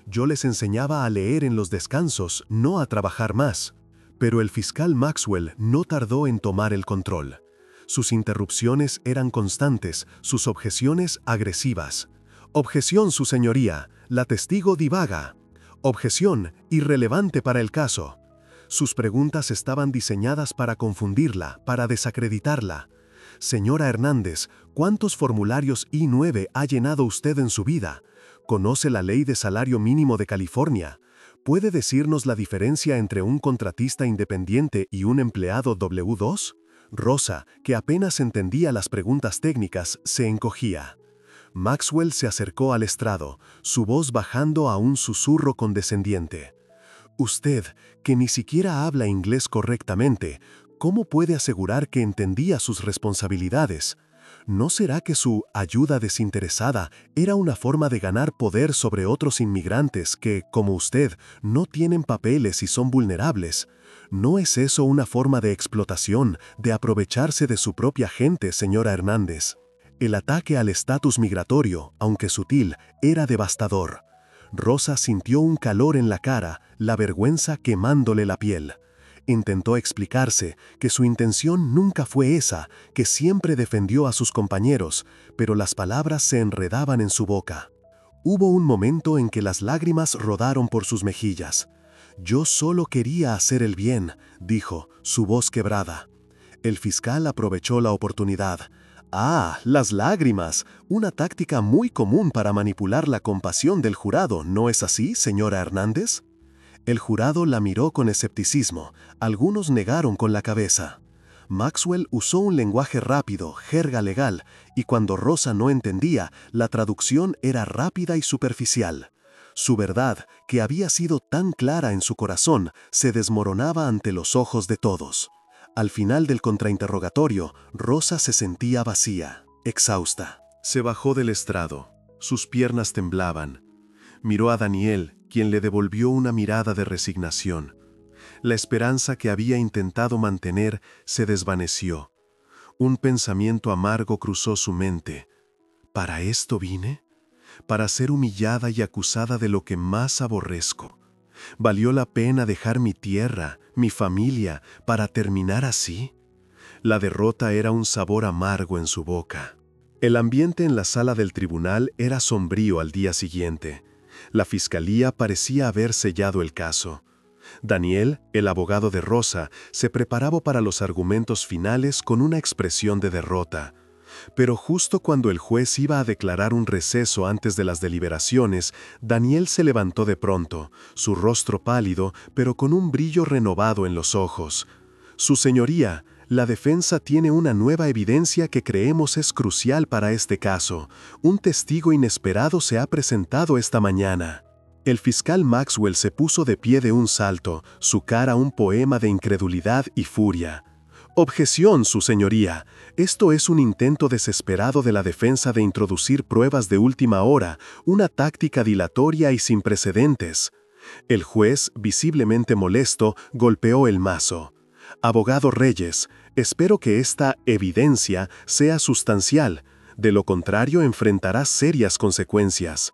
«Yo les enseñaba a leer en los descansos, no a trabajar más». Pero el fiscal Maxwell no tardó en tomar el control. Sus interrupciones eran constantes, sus objeciones agresivas. «Objeción, su señoría, la testigo divaga». «Objeción, irrelevante para el caso». Sus preguntas estaban diseñadas para confundirla, para desacreditarla. «Señora Hernández, ¿cuántos formularios I-9 ha llenado usted en su vida? ¿Conoce la ley de salario mínimo de California? ¿Puede decirnos la diferencia entre un contratista independiente y un empleado W2? Rosa, que apenas entendía las preguntas técnicas, se encogía. Maxwell se acercó al estrado, su voz bajando a un susurro condescendiente. «Usted, que ni siquiera habla inglés correctamente, ¿cómo puede asegurar que entendía sus responsabilidades? ¿No será que su ayuda desinteresada era una forma de ganar poder sobre otros inmigrantes que, como usted, no tienen papeles y son vulnerables? ¿No es eso una forma de explotación, de aprovecharse de su propia gente, señora Hernández? El ataque al estatus migratorio, aunque sutil, era devastador. Rosa sintió un calor en la cara, la vergüenza quemándole la piel. Intentó explicarse que su intención nunca fue esa, que siempre defendió a sus compañeros, pero las palabras se enredaban en su boca. Hubo un momento en que las lágrimas rodaron por sus mejillas. «Yo solo quería hacer el bien», dijo, su voz quebrada. El fiscal aprovechó la oportunidad. «Ah, las lágrimas, una táctica muy común para manipular la compasión del jurado, ¿no es así, señora Hernández?» El jurado la miró con escepticismo, algunos negaron con la cabeza. Maxwell usó un lenguaje rápido, jerga legal, y cuando Rosa no entendía, la traducción era rápida y superficial. Su verdad, que había sido tan clara en su corazón, se desmoronaba ante los ojos de todos. Al final del contrainterrogatorio, Rosa se sentía vacía, exhausta. Se bajó del estrado. Sus piernas temblaban. Miró a Daniel, quien le devolvió una mirada de resignación. La esperanza que había intentado mantener se desvaneció. Un pensamiento amargo cruzó su mente. ¿Para esto vine? ¿Para ser humillada y acusada de lo que más aborrezco? ¿Valió la pena dejar mi tierra, mi familia, para terminar así? La derrota era un sabor amargo en su boca. El ambiente en la sala del tribunal era sombrío al día siguiente. La fiscalía parecía haber sellado el caso. Daniel, el abogado de Rosa, se preparaba para los argumentos finales con una expresión de derrota. Pero justo cuando el juez iba a declarar un receso antes de las deliberaciones, Daniel se levantó de pronto, su rostro pálido, pero con un brillo renovado en los ojos. «Su señoría, la defensa tiene una nueva evidencia que creemos es crucial para este caso. Un testigo inesperado se ha presentado esta mañana». El fiscal Maxwell se puso de pie de un salto, su cara un poema de incredulidad y furia. «Objeción, su señoría. Esto es un intento desesperado de la defensa de introducir pruebas de última hora, una táctica dilatoria y sin precedentes». El juez, visiblemente molesto, golpeó el mazo. «Abogado Reyes, espero que esta evidencia sea sustancial. De lo contrario, enfrentará serias consecuencias».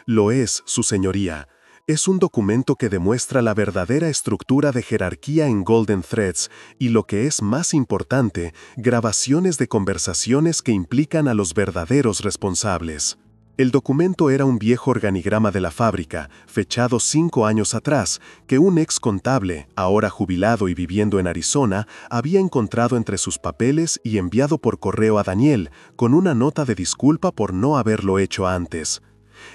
«Lo es, su señoría. Es un documento que demuestra la verdadera estructura de jerarquía en Golden Threads y, lo que es más importante, grabaciones de conversaciones que implican a los verdaderos responsables». El documento era un viejo organigrama de la fábrica, fechado 5 años atrás, que un ex contable, ahora jubilado y viviendo en Arizona, había encontrado entre sus papeles y enviado por correo a Daniel, con una nota de disculpa por no haberlo hecho antes.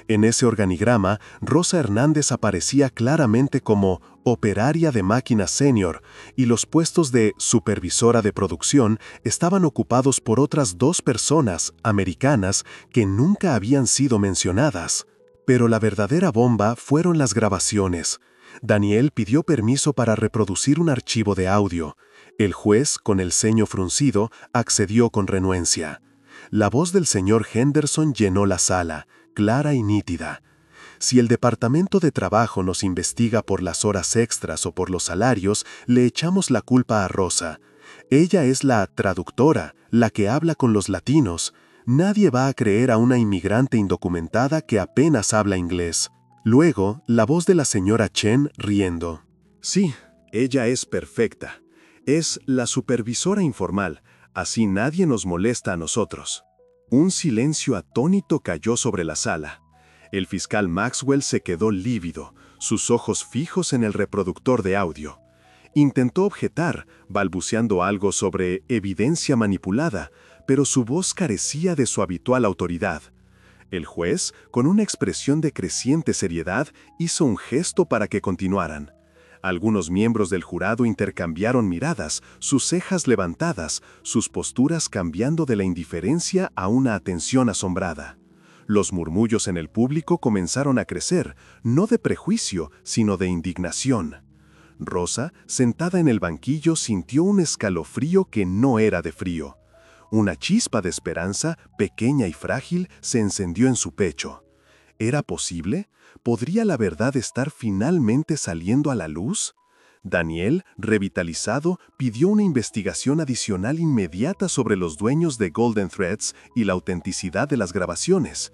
En ese organigrama, Rosa Hernández aparecía claramente como operaria de máquina senior, y los puestos de supervisora de producción estaban ocupados por otras 2 personas, americanas, que nunca habían sido mencionadas. Pero la verdadera bomba fueron las grabaciones. Daniel pidió permiso para reproducir un archivo de audio. El juez, con el ceño fruncido, accedió con renuencia. La voz del señor Henderson llenó la sala, clara y nítida. «Si el Departamento de Trabajo nos investiga por las horas extras o por los salarios, le echamos la culpa a Rosa. Ella es la traductora, la que habla con los latinos. Nadie va a creer a una inmigrante indocumentada que apenas habla inglés». Luego, la voz de la señora Chen riendo. «Sí, ella es perfecta. Es la supervisora informal, así nadie nos molesta a nosotros». Un silencio atónito cayó sobre la sala. El fiscal Maxwell se quedó lívido, sus ojos fijos en el reproductor de audio. Intentó objetar, balbuceando algo sobre evidencia manipulada, pero su voz carecía de su habitual autoridad. El juez, con una expresión de creciente seriedad, hizo un gesto para que continuaran. Algunos miembros del jurado intercambiaron miradas, sus cejas levantadas, sus posturas cambiando de la indiferencia a una atención asombrada. Los murmullos en el público comenzaron a crecer, no de prejuicio, sino de indignación. Rosa, sentada en el banquillo, sintió un escalofrío que no era de frío. Una chispa de esperanza, pequeña y frágil, se encendió en su pecho. ¿Era posible? ¿Podría la verdad estar finalmente saliendo a la luz? Daniel, revitalizado, pidió una investigación adicional inmediata sobre los dueños de Golden Threads y la autenticidad de las grabaciones.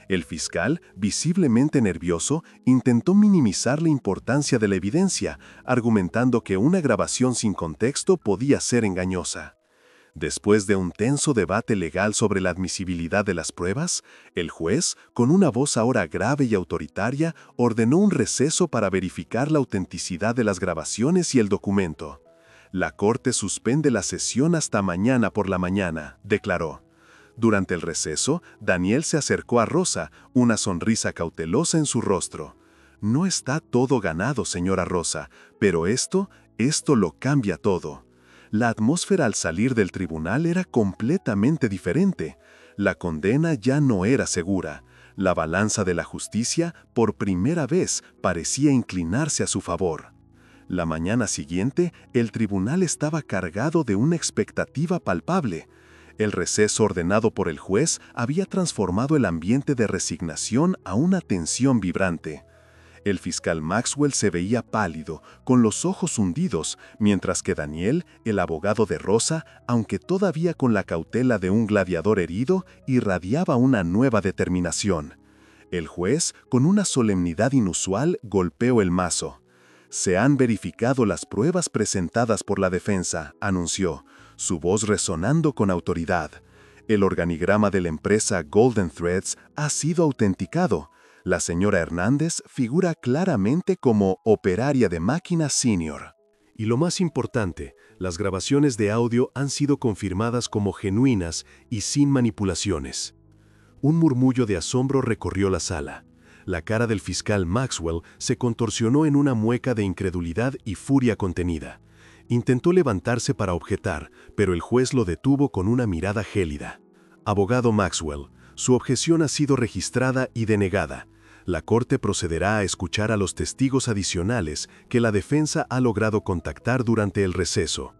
El fiscal, visiblemente nervioso, intentó minimizar la importancia de la evidencia, argumentando que una grabación sin contexto podía ser engañosa. Después de un tenso debate legal sobre la admisibilidad de las pruebas, el juez, con una voz ahora grave y autoritaria, ordenó un receso para verificar la autenticidad de las grabaciones y el documento. La corte suspende la sesión hasta mañana por la mañana, declaró. Durante el receso, Daniel se acercó a Rosa, una sonrisa cautelosa en su rostro. No está todo ganado, señora Rosa, pero esto lo cambia todo. La atmósfera al salir del tribunal era completamente diferente. La condena ya no era segura. La balanza de la justicia, por primera vez, parecía inclinarse a su favor. La mañana siguiente, el tribunal estaba cargado de una expectativa palpable. El receso ordenado por el juez había transformado el ambiente de resignación a una tensión vibrante. El fiscal Maxwell se veía pálido, con los ojos hundidos, mientras que Daniel, el abogado de Rosa, aunque todavía con la cautela de un gladiador herido, irradiaba una nueva determinación. El juez, con una solemnidad inusual, golpeó el mazo. «Se han verificado las pruebas presentadas por la defensa», anunció, su voz resonando con autoridad. «El organigrama de la empresa Golden Threads ha sido autenticado. La señora Hernández figura claramente como operaria de máquina senior». Y lo más importante, las grabaciones de audio han sido confirmadas como genuinas y sin manipulaciones. Un murmullo de asombro recorrió la sala. La cara del fiscal Maxwell se contorsionó en una mueca de incredulidad y furia contenida. Intentó levantarse para objetar, pero el juez lo detuvo con una mirada gélida. «Abogado Maxwell, su objeción ha sido registrada y denegada. La Corte procederá a escuchar a los testigos adicionales que la defensa ha logrado contactar durante el receso».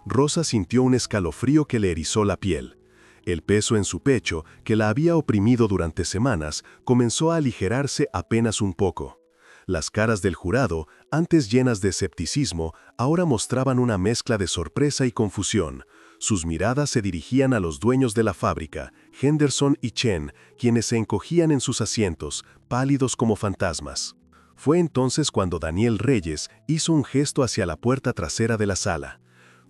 Rosa sintió un escalofrío que le erizó la piel. El peso en su pecho, que la había oprimido durante semanas, comenzó a aligerarse apenas un poco. Las caras del jurado, antes llenas de escepticismo, ahora mostraban una mezcla de sorpresa y confusión. Sus miradas se dirigían a los dueños de la fábrica, Henderson y Chen, quienes se encogían en sus asientos, pálidos como fantasmas. Fue entonces cuando Daniel Reyes hizo un gesto hacia la puerta trasera de la sala.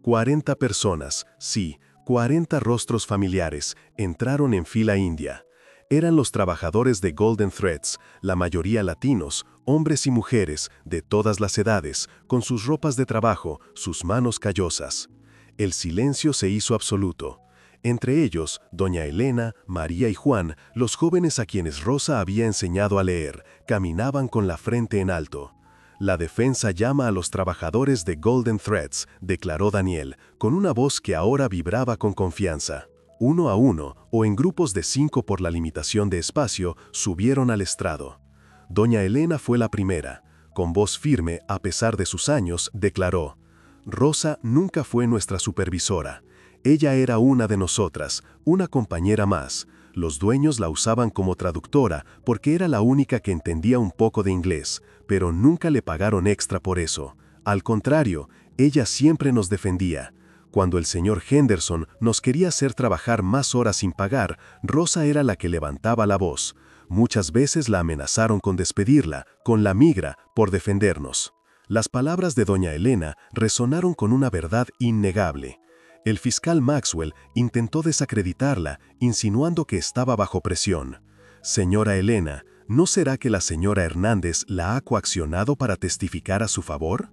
40 personas, sí, 40 rostros familiares, entraron en fila india. Eran los trabajadores de Golden Threads, la mayoría latinos, hombres y mujeres, de todas las edades, con sus ropas de trabajo, sus manos callosas. El silencio se hizo absoluto. Entre ellos, doña Elena, María y Juan, los jóvenes a quienes Rosa había enseñado a leer, caminaban con la frente en alto. «La defensa llama a los trabajadores de Golden Threads», declaró Daniel, con una voz que ahora vibraba con confianza. Uno a uno, o en grupos de 5 por la limitación de espacio, subieron al estrado. Doña Elena fue la primera. Con voz firme, a pesar de sus años, declaró: «Rosa nunca fue nuestra supervisora. Ella era una de nosotras, una compañera más. Los dueños la usaban como traductora porque era la única que entendía un poco de inglés, pero nunca le pagaron extra por eso. Al contrario, ella siempre nos defendía. Cuando el señor Henderson nos quería hacer trabajar más horas sin pagar, Rosa era la que levantaba la voz. Muchas veces la amenazaron con despedirla, con la migra, por defendernos». Las palabras de doña Elena resonaron con una verdad innegable. El fiscal Maxwell intentó desacreditarla, insinuando que estaba bajo presión. «Señora Elena, ¿no será que la señora Hernández la ha coaccionado para testificar a su favor?»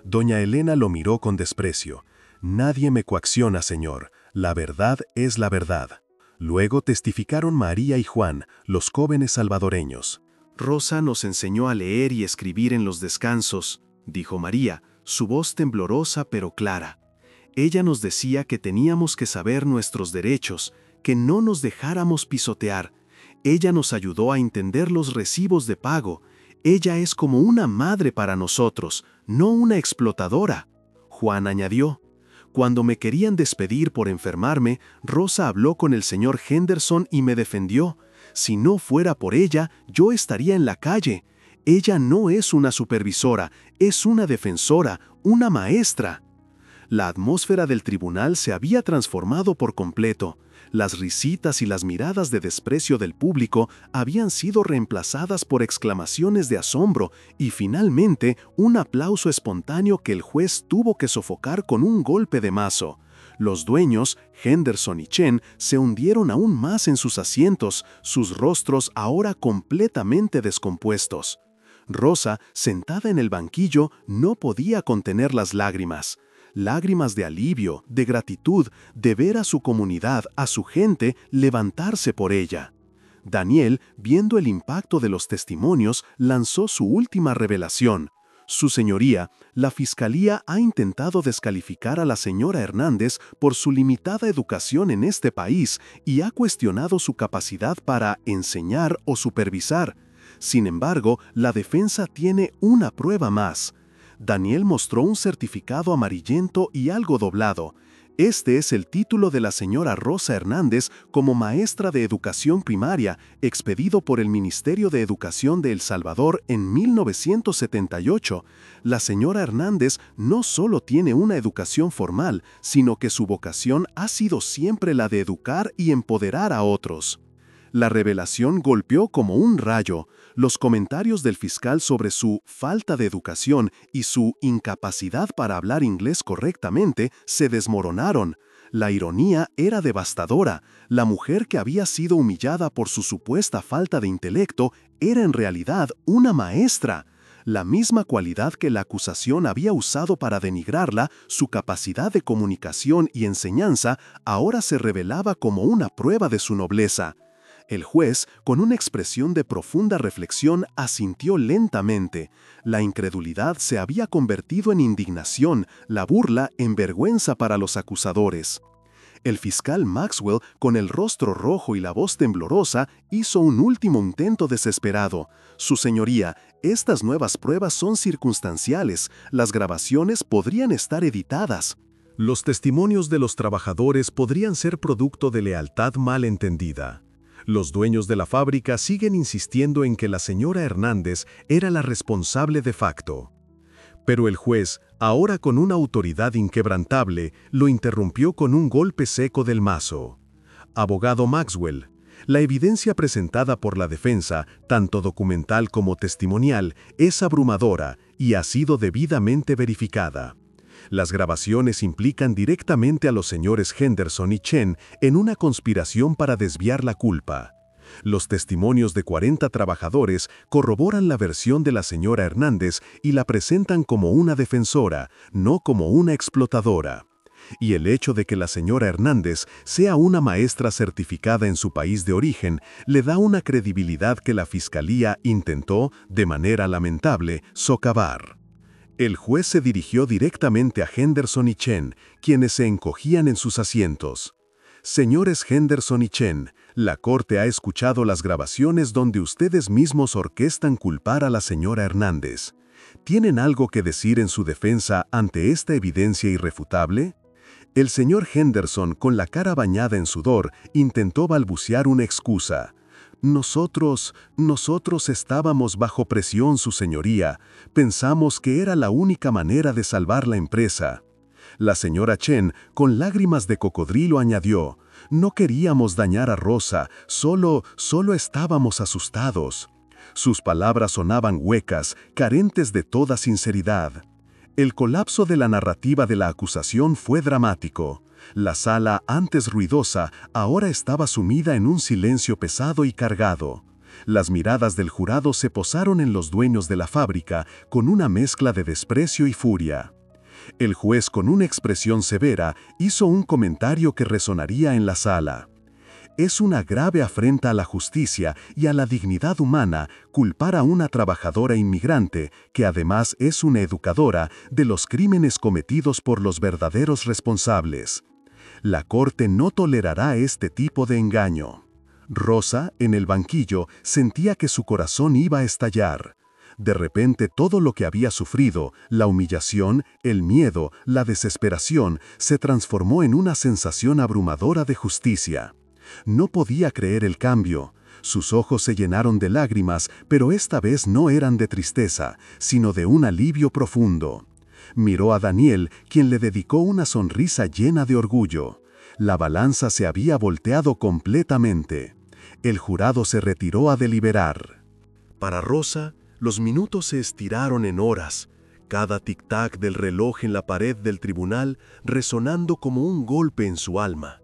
Doña Elena lo miró con desprecio. «Nadie me coacciona, señor. La verdad es la verdad». Luego testificaron María y Juan, los jóvenes salvadoreños. «Rosa nos enseñó a leer y escribir en los descansos», dijo María, su voz temblorosa pero clara. «Ella nos decía que teníamos que saber nuestros derechos, que no nos dejáramos pisotear. Ella nos ayudó a entender los recibos de pago. Ella es como una madre para nosotros, no una explotadora». Juan añadió: Cuando me querían despedir por enfermarme, Rosa habló con el señor Henderson y me defendió. Si no fuera por ella, yo estaría en la calle. Ella no es una supervisora, es una defensora, una maestra. La atmósfera del tribunal se había transformado por completo. Las risitas y las miradas de desprecio del público habían sido reemplazadas por exclamaciones de asombro y finalmente un aplauso espontáneo que el juez tuvo que sofocar con un golpe de mazo. Los dueños, Henderson y Chen, se hundieron aún más en sus asientos, sus rostros ahora completamente descompuestos. Rosa, sentada en el banquillo, no podía contener las lágrimas. Lágrimas de alivio, de gratitud, de ver a su comunidad, a su gente, levantarse por ella. Daniel, viendo el impacto de los testimonios, lanzó su última revelación. Su señoría, la fiscalía ha intentado descalificar a la señora Hernández por su limitada educación en este país y ha cuestionado su capacidad para enseñar o supervisar. Sin embargo, la defensa tiene una prueba más. Daniel mostró un certificado amarillento y algo doblado. Este es el título de la señora Rosa Hernández como maestra de educación primaria, expedido por el Ministerio de Educación de El Salvador en 1978. La señora Hernández no solo tiene una educación formal, sino que su vocación ha sido siempre la de educar y empoderar a otros. La revelación golpeó como un rayo. Los comentarios del fiscal sobre su falta de educación y su incapacidad para hablar inglés correctamente se desmoronaron. La ironía era devastadora. La mujer que había sido humillada por su supuesta falta de intelecto era en realidad una maestra. La misma cualidad que la acusación había usado para denigrarla, su capacidad de comunicación y enseñanza, ahora se revelaba como una prueba de su nobleza. El juez, con una expresión de profunda reflexión, asintió lentamente. La incredulidad se había convertido en indignación, la burla en vergüenza para los acusadores. El fiscal Maxwell, con el rostro rojo y la voz temblorosa, hizo un último intento desesperado. Su señoría, estas nuevas pruebas son circunstanciales. Las grabaciones podrían estar editadas. Los testimonios de los trabajadores podrían ser producto de lealtad mal entendida. Los dueños de la fábrica siguen insistiendo en que la señora Hernández era la responsable de facto. Pero el juez, ahora con una autoridad inquebrantable, lo interrumpió con un golpe seco del mazo. Abogado Maxwell, la evidencia presentada por la defensa, tanto documental como testimonial, es abrumadora y ha sido debidamente verificada. Las grabaciones implican directamente a los señores Henderson y Chen en una conspiración para desviar la culpa. Los testimonios de 40 trabajadores corroboran la versión de la señora Hernández y la presentan como una defensora, no como una explotadora. Y el hecho de que la señora Hernández sea una maestra certificada en su país de origen le da una credibilidad que la fiscalía intentó, de manera lamentable, socavar. El juez se dirigió directamente a Henderson y Chen, quienes se encogían en sus asientos. Señores Henderson y Chen, la corte ha escuchado las grabaciones donde ustedes mismos orquestan culpar a la señora Hernández. ¿Tienen algo que decir en su defensa ante esta evidencia irrefutable? El señor Henderson, con la cara bañada en sudor, intentó balbucear una excusa. Nosotros estábamos bajo presión, su señoría. Pensamos que era la única manera de salvar la empresa. La señora Chen, con lágrimas de cocodrilo, añadió, no queríamos dañar a Rosa, solo estábamos asustados. Sus palabras sonaban huecas, carentes de toda sinceridad. El colapso de la narrativa de la acusación fue dramático. La sala, antes ruidosa, ahora estaba sumida en un silencio pesado y cargado. Las miradas del jurado se posaron en los dueños de la fábrica con una mezcla de desprecio y furia. El juez, con una expresión severa, hizo un comentario que resonaría en la sala. Es una grave afrenta a la justicia y a la dignidad humana culpar a una trabajadora inmigrante, que además es una educadora, de los crímenes cometidos por los verdaderos responsables. La corte no tolerará este tipo de engaño. Rosa, en el banquillo, sentía que su corazón iba a estallar. De repente todo lo que había sufrido, la humillación, el miedo, la desesperación, se transformó en una sensación abrumadora de justicia. No podía creer el cambio. Sus ojos se llenaron de lágrimas, pero esta vez no eran de tristeza, sino de un alivio profundo. Miró a Daniel, quien le dedicó una sonrisa llena de orgullo. La balanza se había volteado completamente. El jurado se retiró a deliberar. Para Rosa, los minutos se estiraron en horas, cada tic-tac del reloj en la pared del tribunal resonando como un golpe en su alma.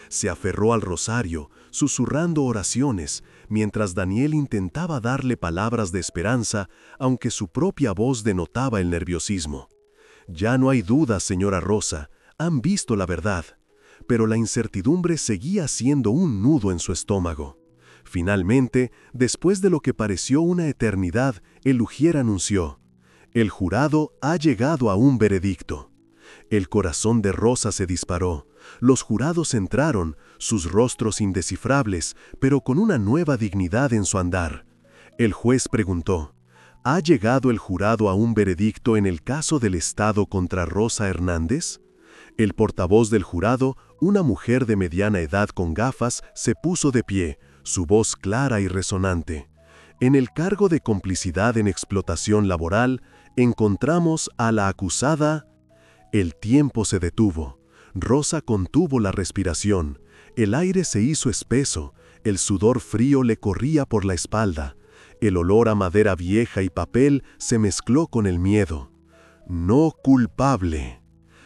Se aferró al rosario, susurrando oraciones, mientras Daniel intentaba darle palabras de esperanza, aunque su propia voz denotaba el nerviosismo. Ya no hay duda, señora Rosa, han visto la verdad. Pero la incertidumbre seguía siendo un nudo en su estómago. Finalmente, después de lo que pareció una eternidad, el ujier anunció: «El jurado ha llegado a un veredicto». El corazón de Rosa se disparó. Los jurados entraron, sus rostros indescifrables, pero con una nueva dignidad en su andar. El juez preguntó: «¿Ha llegado el jurado a un veredicto en el caso del Estado contra Rosa Hernández?». El portavoz del jurado, una mujer de mediana edad con gafas, se puso de pie, su voz clara y resonante. «En el cargo de complicidad en explotación laboral, encontramos a la acusada». El tiempo se detuvo. Rosa contuvo la respiración. El aire se hizo espeso. El sudor frío le corría por la espalda. El olor a madera vieja y papel se mezcló con el miedo. «No culpable».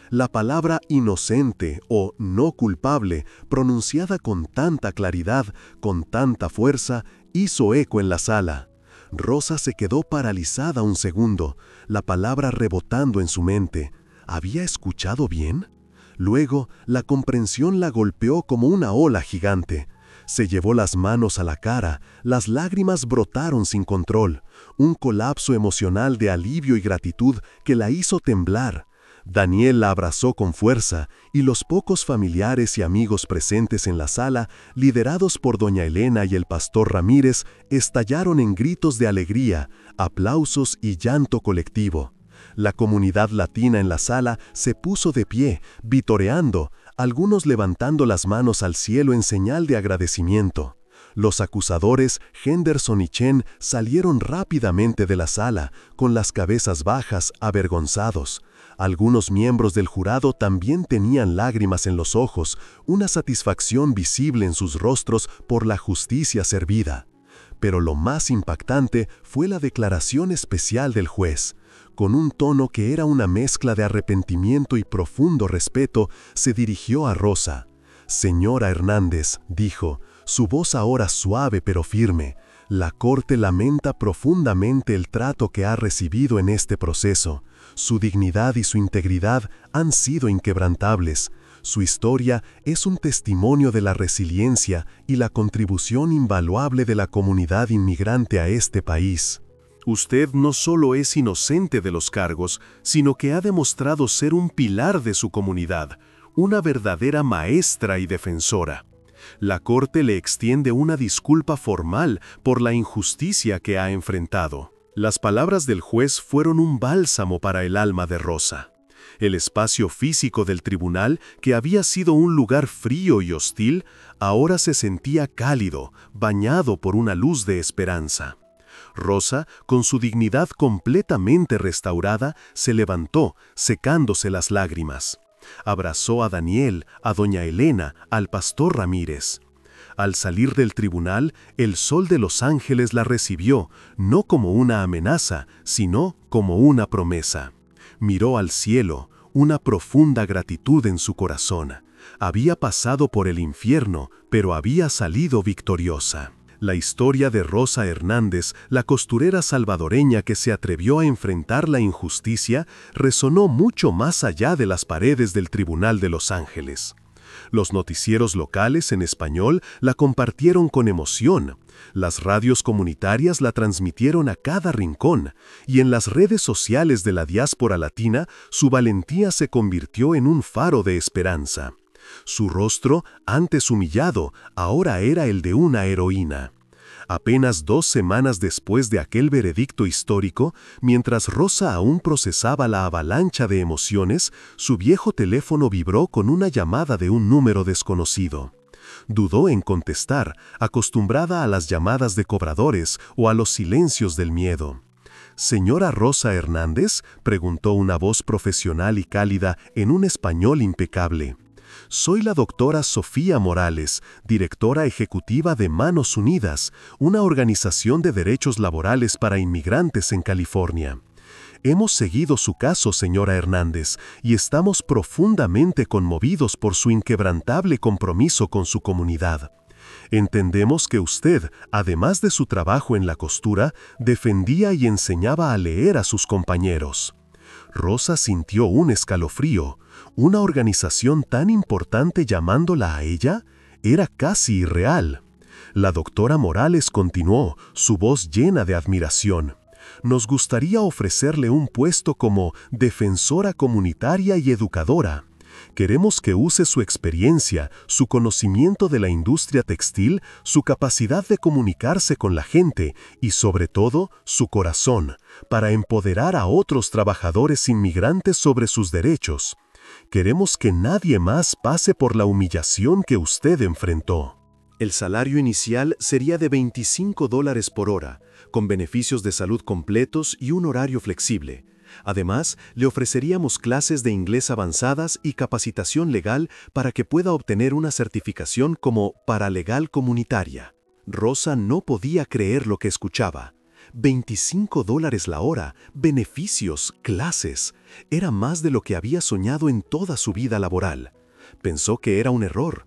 La palabra inocente o no culpable, pronunciada con tanta claridad, con tanta fuerza, hizo eco en la sala. Rosa se quedó paralizada un segundo, la palabra rebotando en su mente. ¿Había escuchado bien? Luego, la comprensión la golpeó como una ola gigante. Se llevó las manos a la cara, las lágrimas brotaron sin control, un colapso emocional de alivio y gratitud que la hizo temblar. Daniel la abrazó con fuerza y los pocos familiares y amigos presentes en la sala, liderados por doña Elena y el pastor Ramírez, estallaron en gritos de alegría, aplausos y llanto colectivo. La comunidad latina en la sala se puso de pie, vitoreando, algunos levantando las manos al cielo en señal de agradecimiento. Los acusadores, Henderson y Chen, salieron rápidamente de la sala, con las cabezas bajas, avergonzados. Algunos miembros del jurado también tenían lágrimas en los ojos, una satisfacción visible en sus rostros por la justicia servida. Pero lo más impactante fue la declaración especial del juez. Con un tono que era una mezcla de arrepentimiento y profundo respeto, se dirigió a Rosa. «Señora Hernández», dijo, su voz ahora suave pero firme, «la Corte lamenta profundamente el trato que ha recibido en este proceso. Su dignidad y su integridad han sido inquebrantables. Su historia es un testimonio de la resiliencia y la contribución invaluable de la comunidad inmigrante a este país. Usted no solo es inocente de los cargos, sino que ha demostrado ser un pilar de su comunidad, una verdadera maestra y defensora. La Corte le extiende una disculpa formal por la injusticia que ha enfrentado». Las palabras del juez fueron un bálsamo para el alma de Rosa. El espacio físico del tribunal, que había sido un lugar frío y hostil, ahora se sentía cálido, bañado por una luz de esperanza. Rosa, con su dignidad completamente restaurada, se levantó, secándose las lágrimas. Abrazó a Daniel, a doña Elena, al pastor Ramírez. Al salir del tribunal, el sol de los ángeles la recibió, no como una amenaza, sino como una promesa. Miró al cielo, una profunda gratitud en su corazón. Había pasado por el infierno, pero había salido victoriosa. La historia de Rosa Hernández, la costurera salvadoreña que se atrevió a enfrentar la injusticia, resonó mucho más allá de las paredes del Tribunal de Los Ángeles. Los noticieros locales en español la compartieron con emoción, las radios comunitarias la transmitieron a cada rincón, y en las redes sociales de la diáspora latina su valentía se convirtió en un faro de esperanza. Su rostro, antes humillado, ahora era el de una heroína. Apenas 2 semanas después de aquel veredicto histórico, mientras Rosa aún procesaba la avalancha de emociones, su viejo teléfono vibró con una llamada de un número desconocido. Dudó en contestar, acostumbrada a las llamadas de cobradores o a los silencios del miedo. «¿Señora Rosa Hernández?», preguntó una voz profesional y cálida en un español impecable. «Soy la doctora Sofía Morales, directora ejecutiva de Manos Unidas, una organización de derechos laborales para inmigrantes en California. Hemos seguido su caso, señora Hernández, y estamos profundamente conmovidos por su inquebrantable compromiso con su comunidad. Entendemos que usted, además de su trabajo en la costura, defendía y enseñaba a leer a sus compañeros». Rosa sintió un escalofrío. ¿Una organización tan importante llamándola a ella? Era casi irreal. La doctora Morales continuó, su voz llena de admiración. «Nos gustaría ofrecerle un puesto como defensora comunitaria y educadora. Queremos que use su experiencia, su conocimiento de la industria textil, su capacidad de comunicarse con la gente y, sobre todo, su corazón, para empoderar a otros trabajadores inmigrantes sobre sus derechos. Queremos que nadie más pase por la humillación que usted enfrentó». El salario inicial sería de $25 por hora, con beneficios de salud completos y un horario flexible. Además, le ofreceríamos clases de inglés avanzadas y capacitación legal para que pueda obtener una certificación como paralegal comunitaria. Rosa no podía creer lo que escuchaba. $25 la hora, beneficios, clases. Era más de lo que había soñado en toda su vida laboral. Pensó que era un error.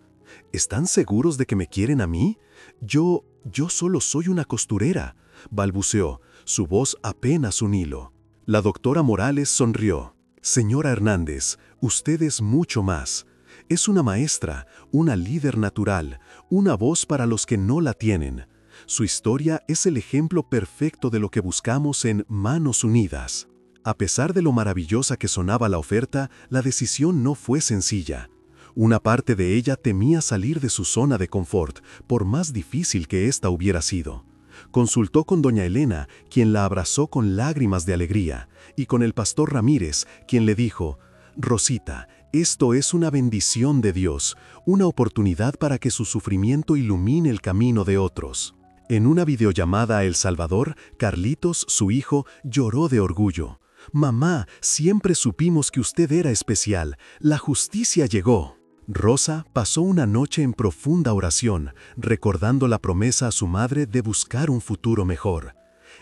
¿Están seguros de que me quieren a mí? Yo solo soy una costurera, balbuceó, su voz apenas un hilo. La doctora Morales sonrió. «Señora Hernández, usted es mucho más. Es una maestra, una líder natural, una voz para los que no la tienen. Su historia es el ejemplo perfecto de lo que buscamos en Manos Unidas». A pesar de lo maravillosa que sonaba la oferta, la decisión no fue sencilla. Una parte de ella temía salir de su zona de confort, por más difícil que ésta hubiera sido. Consultó con doña Elena, quien la abrazó con lágrimas de alegría, y con el pastor Ramírez, quien le dijo: «Rosita, esto es una bendición de Dios, una oportunidad para que su sufrimiento ilumine el camino de otros». En una videollamada a El Salvador, Carlitos, su hijo, lloró de orgullo. «Mamá, siempre supimos que usted era especial. La justicia llegó». Rosa pasó una noche en profunda oración, recordando la promesa a su madre de buscar un futuro mejor.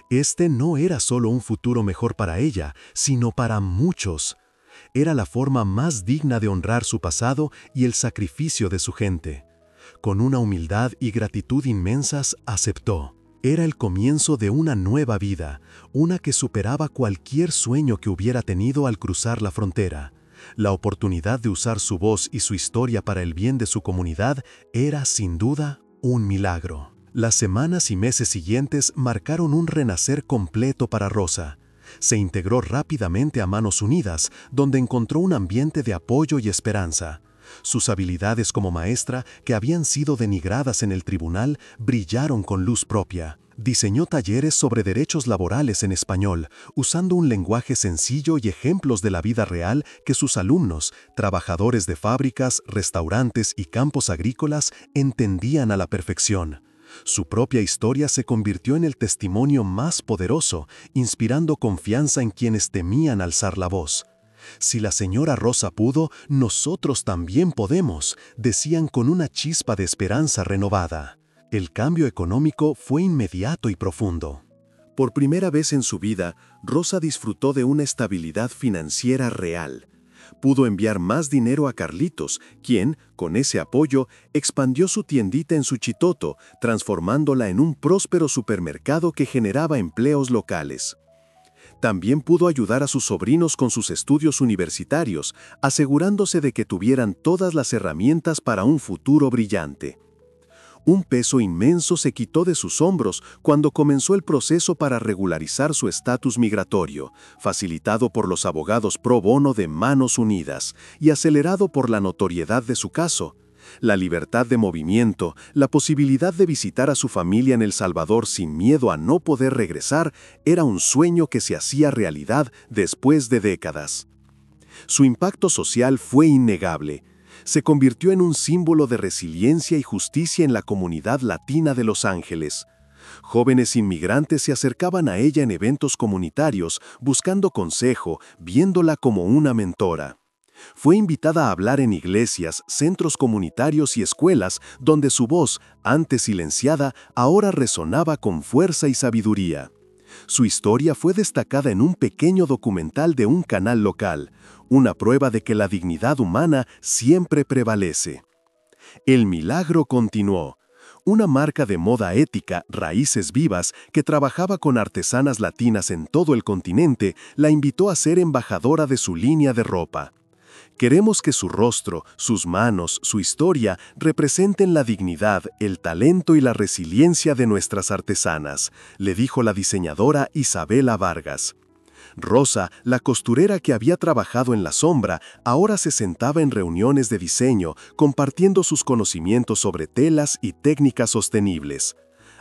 Este no era solo un futuro mejor para ella, sino para muchos. Era la forma más digna de honrar su pasado y el sacrificio de su gente. Con una humildad y gratitud inmensas, aceptó. Era el comienzo de una nueva vida, una que superaba cualquier sueño que hubiera tenido al cruzar la frontera. La oportunidad de usar su voz y su historia para el bien de su comunidad era, sin duda, un milagro. Las semanas y meses siguientes marcaron un renacer completo para Rosa. Se integró rápidamente a Manos Unidas, donde encontró un ambiente de apoyo y esperanza. Sus habilidades como maestra, que habían sido denigradas en el tribunal, brillaron con luz propia. Diseñó talleres sobre derechos laborales en español, usando un lenguaje sencillo y ejemplos de la vida real que sus alumnos, trabajadores de fábricas, restaurantes y campos agrícolas, entendían a la perfección. Su propia historia se convirtió en el testimonio más poderoso, inspirando confianza en quienes temían alzar la voz. «Si la señora Rosa pudo, nosotros también podemos», decían con una chispa de esperanza renovada. El cambio económico fue inmediato y profundo. Por primera vez en su vida, Rosa disfrutó de una estabilidad financiera real. Pudo enviar más dinero a Carlitos, quien, con ese apoyo, expandió su tiendita en Suchitoto, transformándola en un próspero supermercado que generaba empleos locales. También pudo ayudar a sus sobrinos con sus estudios universitarios, asegurándose de que tuvieran todas las herramientas para un futuro brillante. Un peso inmenso se quitó de sus hombros cuando comenzó el proceso para regularizar su estatus migratorio, facilitado por los abogados pro bono de Manos Unidas y acelerado por la notoriedad de su caso. La libertad de movimiento, la posibilidad de visitar a su familia en El Salvador sin miedo a no poder regresar, era un sueño que se hacía realidad después de décadas. Su impacto social fue innegable. Se convirtió en un símbolo de resiliencia y justicia en la comunidad latina de Los Ángeles. Jóvenes inmigrantes se acercaban a ella en eventos comunitarios, buscando consejo, viéndola como una mentora. Fue invitada a hablar en iglesias, centros comunitarios y escuelas, donde su voz, antes silenciada, ahora resonaba con fuerza y sabiduría. Su historia fue destacada en un pequeño documental de un canal local, una prueba de que la dignidad humana siempre prevalece. El milagro continuó. Una marca de moda ética, Raíces Vivas, que trabajaba con artesanas latinas en todo el continente, la invitó a ser embajadora de su línea de ropa. Queremos que su rostro, sus manos, su historia representen la dignidad, el talento y la resiliencia de nuestras artesanas, le dijo la diseñadora Isabela Vargas. Rosa, la costurera que había trabajado en la sombra, ahora se sentaba en reuniones de diseño, compartiendo sus conocimientos sobre telas y técnicas sostenibles.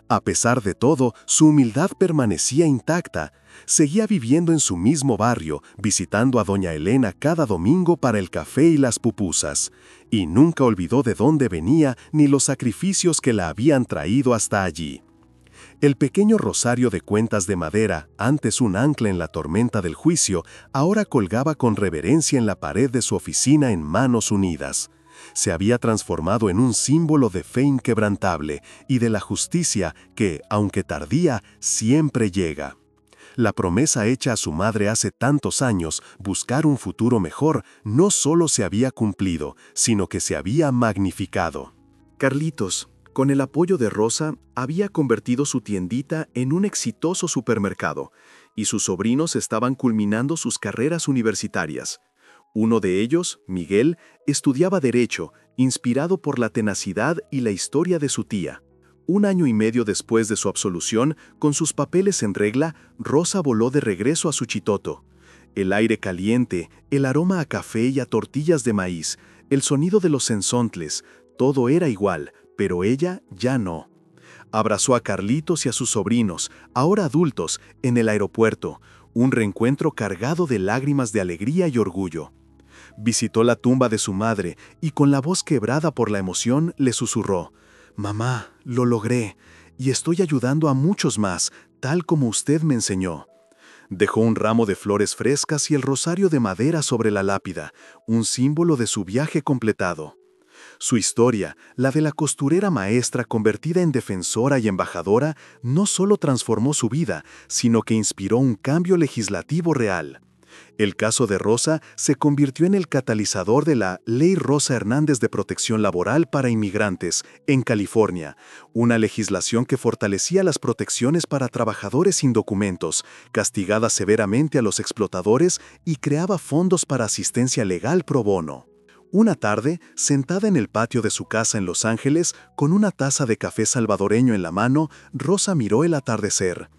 A pesar de todo, su humildad permanecía intacta. Seguía viviendo en su mismo barrio, visitando a doña Elena cada domingo para el café y las pupusas. Y nunca olvidó de dónde venía ni los sacrificios que la habían traído hasta allí. El pequeño rosario de cuentas de madera, antes un ancla en la tormenta del juicio, ahora colgaba con reverencia en la pared de su oficina en Manos Unidas. Se había transformado en un símbolo de fe inquebrantable y de la justicia que, aunque tardía, siempre llega. La promesa hecha a su madre hace tantos años, buscar un futuro mejor, no solo se había cumplido, sino que se había magnificado. Carlitos, con el apoyo de Rosa, había convertido su tiendita en un exitoso supermercado, y sus sobrinos estaban culminando sus carreras universitarias. Uno de ellos, Miguel, estudiaba Derecho, inspirado por la tenacidad y la historia de su tía. 1 año y medio después de su absolución, con sus papeles en regla, Rosa voló de regreso a Suchitoto. El aire caliente, el aroma a café y a tortillas de maíz, el sonido de los sensontles, todo era igual, pero ella ya no. Abrazó a Carlitos y a sus sobrinos, ahora adultos, en el aeropuerto, un reencuentro cargado de lágrimas de alegría y orgullo. Visitó la tumba de su madre y con la voz quebrada por la emoción le susurró: «Mamá, lo logré, y estoy ayudando a muchos más, tal como usted me enseñó». Dejó un ramo de flores frescas y el rosario de madera sobre la lápida, un símbolo de su viaje completado. Su historia, la de la costurera maestra convertida en defensora y embajadora, no solo transformó su vida, sino que inspiró un cambio legislativo real. El caso de Rosa se convirtió en el catalizador de la Ley Rosa Hernández de Protección Laboral para Inmigrantes, en California, una legislación que fortalecía las protecciones para trabajadores sin documentos, castigaba severamente a los explotadores y creaba fondos para asistencia legal pro bono. Una tarde, sentada en el patio de su casa en Los Ángeles, con una taza de café salvadoreño en la mano, Rosa miró el atardecer.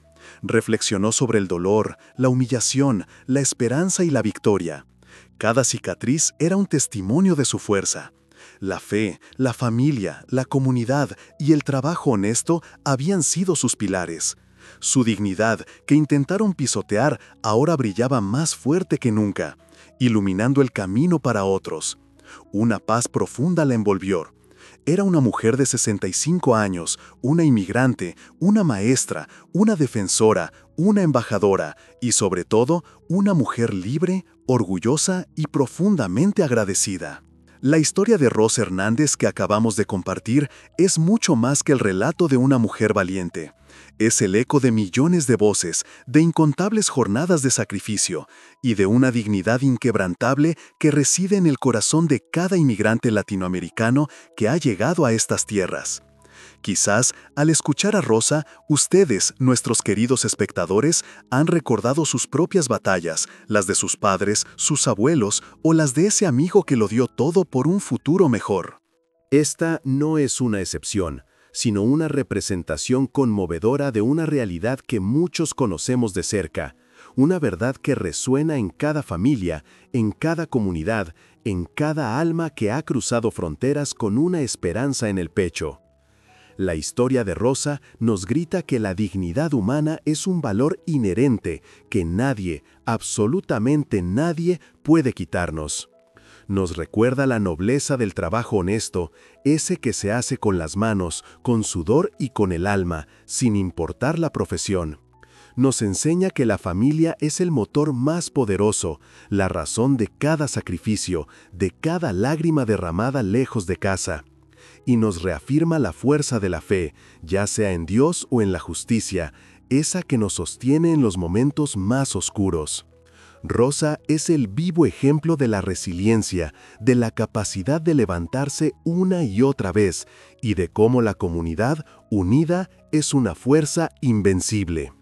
Reflexionó sobre el dolor, la humillación, la esperanza y la victoria. Cada cicatriz era un testimonio de su fuerza. La fe, la familia, la comunidad y el trabajo honesto habían sido sus pilares. Su dignidad, que intentaron pisotear, ahora brillaba más fuerte que nunca, iluminando el camino para otros. Una paz profunda la envolvió. Era una mujer de 65 años, una inmigrante, una maestra, una defensora, una embajadora y, sobre todo, una mujer libre, orgullosa y profundamente agradecida. La historia de Rosa Hernández que acabamos de compartir es mucho más que el relato de una mujer valiente. Es el eco de millones de voces, de incontables jornadas de sacrificio y de una dignidad inquebrantable que reside en el corazón de cada inmigrante latinoamericano que ha llegado a estas tierras. Quizás, al escuchar a Rosa, ustedes, nuestros queridos espectadores, han recordado sus propias batallas, las de sus padres, sus abuelos o las de ese amigo que lo dio todo por un futuro mejor. Esta no es una excepción, sino una representación conmovedora de una realidad que muchos conocemos de cerca, una verdad que resuena en cada familia, en cada comunidad, en cada alma que ha cruzado fronteras con una esperanza en el pecho. La historia de Rosa nos grita que la dignidad humana es un valor inherente que nadie, absolutamente nadie, puede quitarnos. Nos recuerda la nobleza del trabajo honesto, ese que se hace con las manos, con sudor y con el alma, sin importar la profesión. Nos enseña que la familia es el motor más poderoso, la razón de cada sacrificio, de cada lágrima derramada lejos de casa. Y nos reafirma la fuerza de la fe, ya sea en Dios o en la justicia, esa que nos sostiene en los momentos más oscuros. Rosa es el vivo ejemplo de la resiliencia, de la capacidad de levantarse una y otra vez, y de cómo la comunidad, unida, es una fuerza invencible.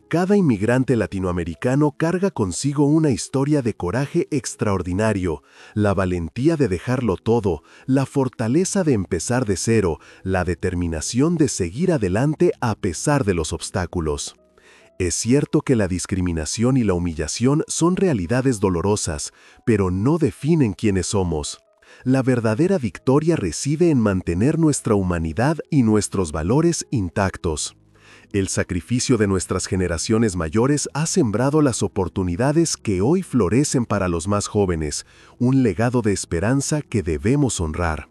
Cada inmigrante latinoamericano carga consigo una historia de coraje extraordinario, la valentía de dejarlo todo, la fortaleza de empezar de cero, la determinación de seguir adelante a pesar de los obstáculos. Es cierto que la discriminación y la humillación son realidades dolorosas, pero no definen quiénes somos. La verdadera victoria reside en mantener nuestra humanidad y nuestros valores intactos. El sacrificio de nuestras generaciones mayores ha sembrado las oportunidades que hoy florecen para los más jóvenes, un legado de esperanza que debemos honrar.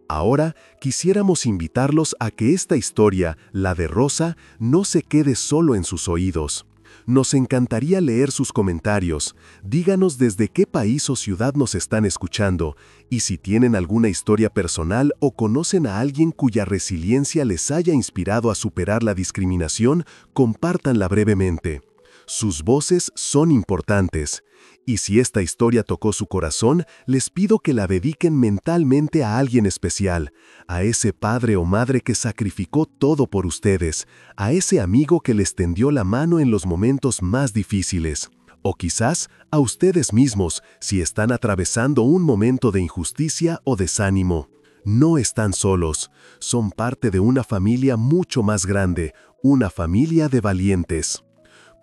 Ahora quisiéramos invitarlos a que esta historia, la de Rosa, no se quede solo en sus oídos. Nos encantaría leer sus comentarios. Díganos desde qué país o ciudad nos están escuchando y si tienen alguna historia personal o conocen a alguien cuya resiliencia les haya inspirado a superar la discriminación, compártanla brevemente. Sus voces son importantes. Y si esta historia tocó su corazón, les pido que la dediquen mentalmente a alguien especial, a ese padre o madre que sacrificó todo por ustedes, a ese amigo que les tendió la mano en los momentos más difíciles, o quizás a ustedes mismos si están atravesando un momento de injusticia o desánimo. No están solos, son parte de una familia mucho más grande, una familia de valientes.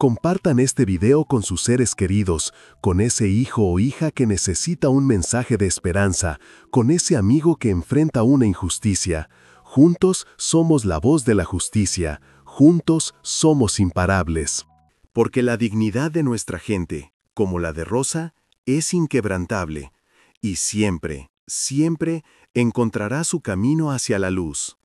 Compartan este video con sus seres queridos, con ese hijo o hija que necesita un mensaje de esperanza, con ese amigo que enfrenta una injusticia. Juntos somos la voz de la justicia, juntos somos imparables. Porque la dignidad de nuestra gente, como la de Rosa, es inquebrantable y siempre, siempre encontrará su camino hacia la luz.